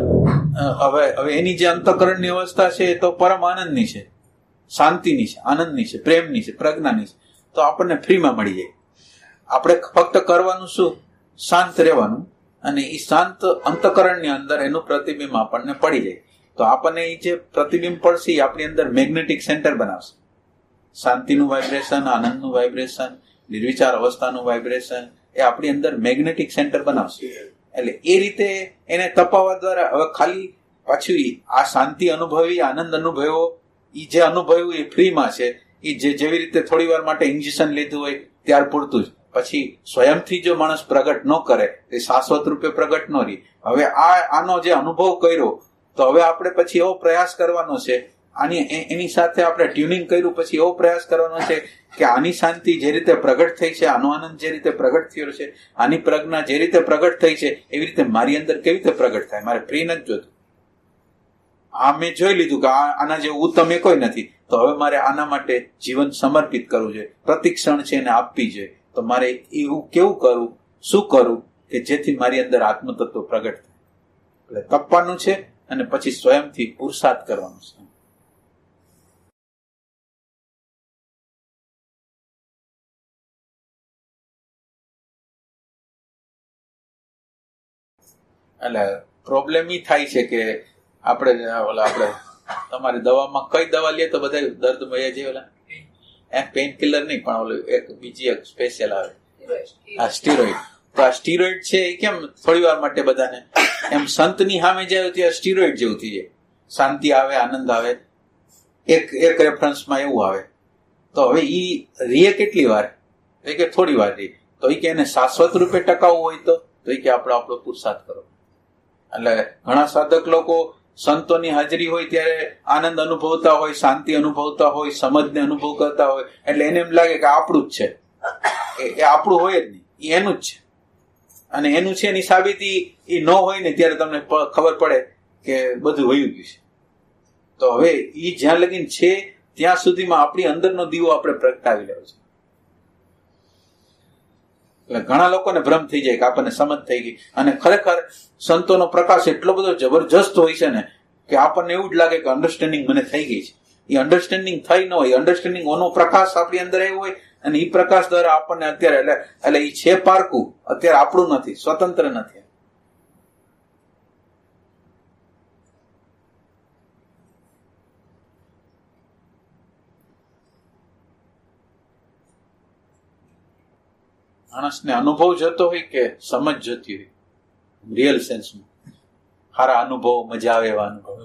હવે એની જે અંતઃકરણની અવસ્થા છે એ તો પરમ આનંદની છે, શાંતિની છે, આનંદની છે, પ્રેમની છે, પ્રજ્ઞાની છે. તો આપણને ફ્રીમાં મળી જાય. આપણે ફક્ત કરવાનું શું, શાંત રહેવાનું અને એ શાંત અંતઃકરણની અંદર એનું પ્રતિબિંબ આપણને પડી જાય. તો આપણને એ જે પ્રતિબિંબ પડશે એ આપણી અંદર મેગ્નેટિક સેન્ટર બનાવશે. શાંતિનું વાઇબ્રેશન, આનંદનું વાઇબ્રેશન, નિર્વિચાર અવસ્થાનું વાઇબ્રેશન એ આપણી અંદર મેગ્નેટિક સેન્ટર બનાવશે. એટલે એ રીતે એને તપાવવા દ્વારા હવે ખાલી પાછું આ શાંતિ અનુભવી, આનંદ અનુભવ્યો, એ જે અનુભવ્યું એ ફ્રીમાં છે. એ જેવી રીતે થોડી વાર માટે ઇન્જેક્શન લીધું હોય ત્યાર પૂરતું જ, પછી સ્વયંથી જો માણસ પ્રગટ ન કરે એ શાશ્વત રૂપે પ્રગટ ન રહી. હવે આનો જે અનુભવ કર્યો તો હવે આપણે પછી એવો પ્રયાસ કરવાનો છે, એની સાથે આપણે ટ્યુનિંગ કર્યું પછી એવો પ્રયાસ કરવાનો છે કે આની શાંતિ જે રીતે પ્રગટ થઈ છે, આનો આનંદ જે રીતે પ્રગટ થયો છે, આની પ્રજ્ઞા જે રીતે પ્રગટ થઈ છે એવી રીતે મારી અંદર કેવી રીતે પ્રગટ થાય. મારે પ્રિય નથી જોતું. આ મેં જોઈ લીધું કે આના જેવું ઉત્તમ એ કોઈ નથી, તો હવે મારે આના માટે જીવન સમર્પિત કરવું જોઈએ, પ્રતિક્ષણ છે એને આપવી જોઈએ. તો મારે એવું કેવું કરવું, શું કરવું કે જેથી મારી અંદર આત્મતત્વ પ્રગટ થાય. એટલે તપવાનું છે અને પછી સ્વયંથી પુરુષાર્થ કરવાનો છે. એટલે પ્રોબ્લેમ ઈ થાય છે કે આપણે તમારી દવામાં કઈ દવા લે તો બધા દર્દ મયા છે, પેઇન કિલર નહીં પણ ઓલું એક બીજી એક સ્પેશિયલ આવે, આ સ્ટીરોઇડ. તો આ સ્ટીરોઇડ છે એ કેમ થોડી વાર માટે બધાને એમ સંતની સામે જાય ત્યાં સ્ટીરોઇડ જેવું થઈ જાય, શાંતિ આવે, આનંદ આવે, એક રેફરન્સમાં એવું આવે. તો હવે ઈ રીએ કેટલી વાર, તો કે થોડી વાર રહી. તો એ કે એને શાશ્વત રૂપે ટકાવવું હોય તો એ કે આપણો પુરુષાર્થ કરો. એટલે ઘણા સાધક લોકો સંતોની હાજરી હોય ત્યારે આનંદ અનુભવતા હોય, શાંતિ અનુભવતા હોય, સમજને અનુભવ કરતા હોય, એટલે એને એમ લાગે કે આપણું જ છે. એ આપણું હોય જ નહીં, એ એનું જ છે. અને એનું છે એની સાબિતી એ ન હોય ને ત્યારે તમને ખબર પડે કે બધું વયું ગયું છે. તો હવે એ જ્યાં લગીન છે ત્યાં સુધીમાં આપણી અંદરનો દીવો આપણે પ્રગટાવી લેવો છે. એટલે ઘણા લોકોને ભ્રમ થઈ જાય કે આપણને સમજ થઈ ગઈ, અને ખરેખર સંતોનો પ્રકાશ એટલો બધો જબરજસ્ત હોય છે ને કે આપણને એવું જ લાગે કે અન્ડરસ્ટેન્ડિંગ મને થઈ ગઈ છે. એ અન્ડરસ્ટેન્ડિંગ થઈ ન હોય, અન્ડરસ્ટેન્ડિંગ ઓનો પ્રકાશ આપણી અંદર આવ્યો હોય અને એ પ્રકાશ દ્વારા આપણને અત્યારે એટલે એ છે પારકું, અત્યારે આપણું નથી, સ્વતંત્ર નથી. માણસને અનુભવ જતો હોય કે સમજ જતી હોય, રિયલ સેન્સમાં સારા અનુભવ, મજા આવે એવા અનુભવ.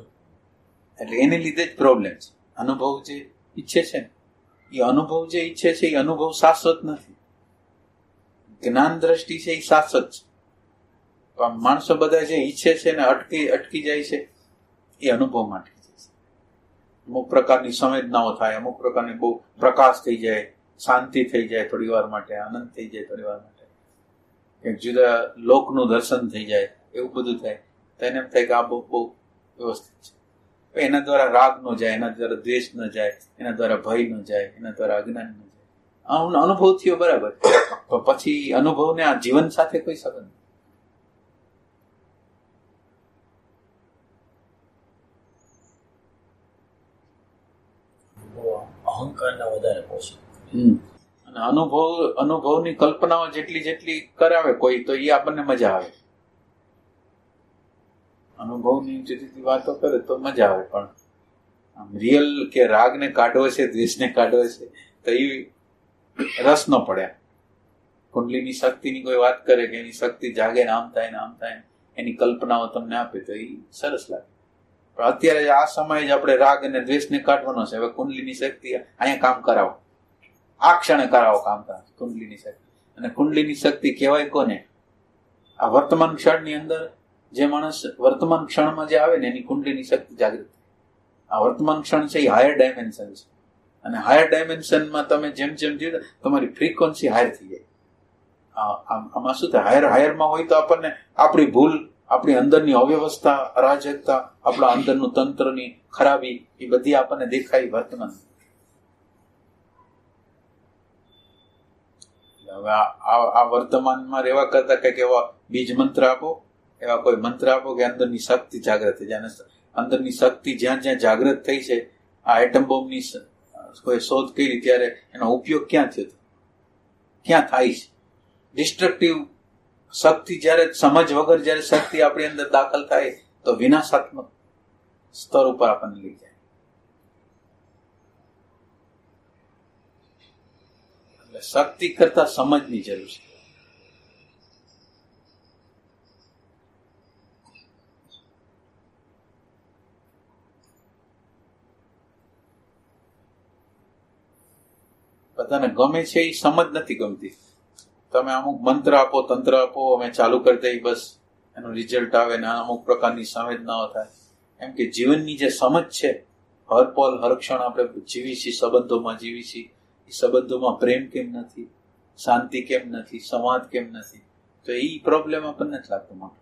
એટલે એને લીધે જ પ્રોબ્લેમ છે. અનુભવ જે ઈચ્છે છે ને એ અનુભવ જે ઈચ્છે છે એ અનુભવ શાશ્વત નથી. જ્ઞાન દ્રષ્ટિ છે એ શાશ્વત છે, પણ માણસો બધા જે ઈચ્છે છે ને અટકી જાય છે એ અનુભવમાં અટકી જાય છે. અમુક પ્રકારની સંવેદનાઓ થાય, અમુક પ્રકારની બહુ પ્રકાશ થઈ જાય, શાંતિ થઈ જાય થોડી વાર માટે, આનંદ થઈ જાય થોડી વાર માટે, એક જુદા લોકનું દર્શન થઈ જાય, એવું બધું થાય. તો એને એમ થાય કે આ બહુ વ્યવસ્થિત છે. એના દ્વારા રાગ ન જાય, એના દ્વારા દ્વેષ ન જાય, એના દ્વારા ભય ન જાય, એના દ્વારા અજ્ઞાન ન જાય. અનુભવ થયો બરાબર, તો પછી અનુભવને આ જીવન સાથે કોઈ સંબંધ. અહંકારના વધારે પોષણ. અને અનુભવની કલ્પનાઓ જેટલી કરાવે કોઈ તો એ આપણને મજા આવે. અનુભવની જુદી વાતો કરે તો મજા આવે, પણ આમ રિયલ કે રાગને કાઢવો છે, દ્વેષને કાઢવો છે તો એ રસ ન પડે. કુંડલીની શક્તિની કોઈ વાત કરે કે એની શક્તિ જાગે ને આમ થાય ને આમ થાય, એની કલ્પનાઓ તમને આપે તો એ સરસ લાગે. પણ અત્યારે આ સમયે જ આપણે રાગ અને દ્વેષને કાઢવાનો છે. હવે કુંડલીની શક્તિ અહીંયા કામ કરાવો, આ ક્ષણે કરાવો કામ કરાવો કુંડલીની શક્તિ. અને કુંડલીની શક્તિ કહેવાય કોને? આ વર્તમાન ક્ષણની અંદર જે માણસ વર્તમાન ક્ષણમાં જે આવે ને એની કુંડલીની શક્તિ જાગૃત. આ વર્તમાન ક્ષણ છે એ હાયર ડાયમેન્શન છે, અને હાયર ડાયમેન્શનમાં તમે જેમ જીવો તમારી ફ્રીક્વન્સી હાયર થઈ જાય. આમાં શું થાય, હાયરમાં હોય તો આપણને આપણી ભૂલ, આપણી અંદરની અવ્યવસ્થા, અરાજકતા, આપણા અંદરનું તંત્રની ખરાબી એ બધી આપણને દેખાય વર્તમાન. હવે આ વર્તમાનમાં રહેવા કરતા કંઈક એવા બીજ મંત્ર આપો, એવા કોઈ મંત્ર આપો કે અંદરની શક્તિ જાગૃત થઈ જાય. અંદરની શક્તિ જ્યાં જ્યાં જાગૃત થઈ છે, આ એટમ બોમ્બની કોઈ શોધ કરી ત્યારે એનો ઉપયોગ ક્યાં થયો, ક્યાં થાય છે? ડિસ્ટ્રક્ટિવ શક્તિ જ્યારે સમજ વગર જ્યારે શક્તિ આપણી અંદર દાખલ થાય તો વિનાશાત્મક સ્તર ઉપર આપણને લઈ જાય. એટલે શક્તિ કરતા સમજની જરૂર છે. બધાને ગમે છે એ સમજ નથી ગમતી. તમે અમુક મંત્ર આપો, તંત્ર આપો, અમે ચાલુ કરી દઈએ, બસ એનું રિઝલ્ટ આવે ને અમુક પ્રકારની સંવેદનાઓ થાય. એમ કે જીવનની જે સમજ છે, હર પલ હર ક્ષણ આપણે જીવી છીએ, સંબંધોમાં જીવી છીએ, એ સંબંધોમાં પ્રેમ કેમ નથી, શાંતિ કેમ નથી, સંવાદ કેમ નથી, તો એ પ્રોબ્લેમ આપણને નથી લાગતો મોટો.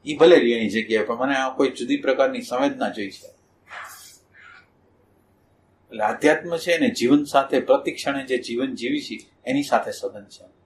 એ ભલે રહી એની જગ્યાએ, પણ મને આ કોઈ જુદી પ્રકારની સંવેદના જોઈ છે. એટલે આધ્યાત્મ છે ને જીવન સાથે પ્રતિ ક્ષણે જે જીવન જીવી છે એની સાથે સંબંધ છે.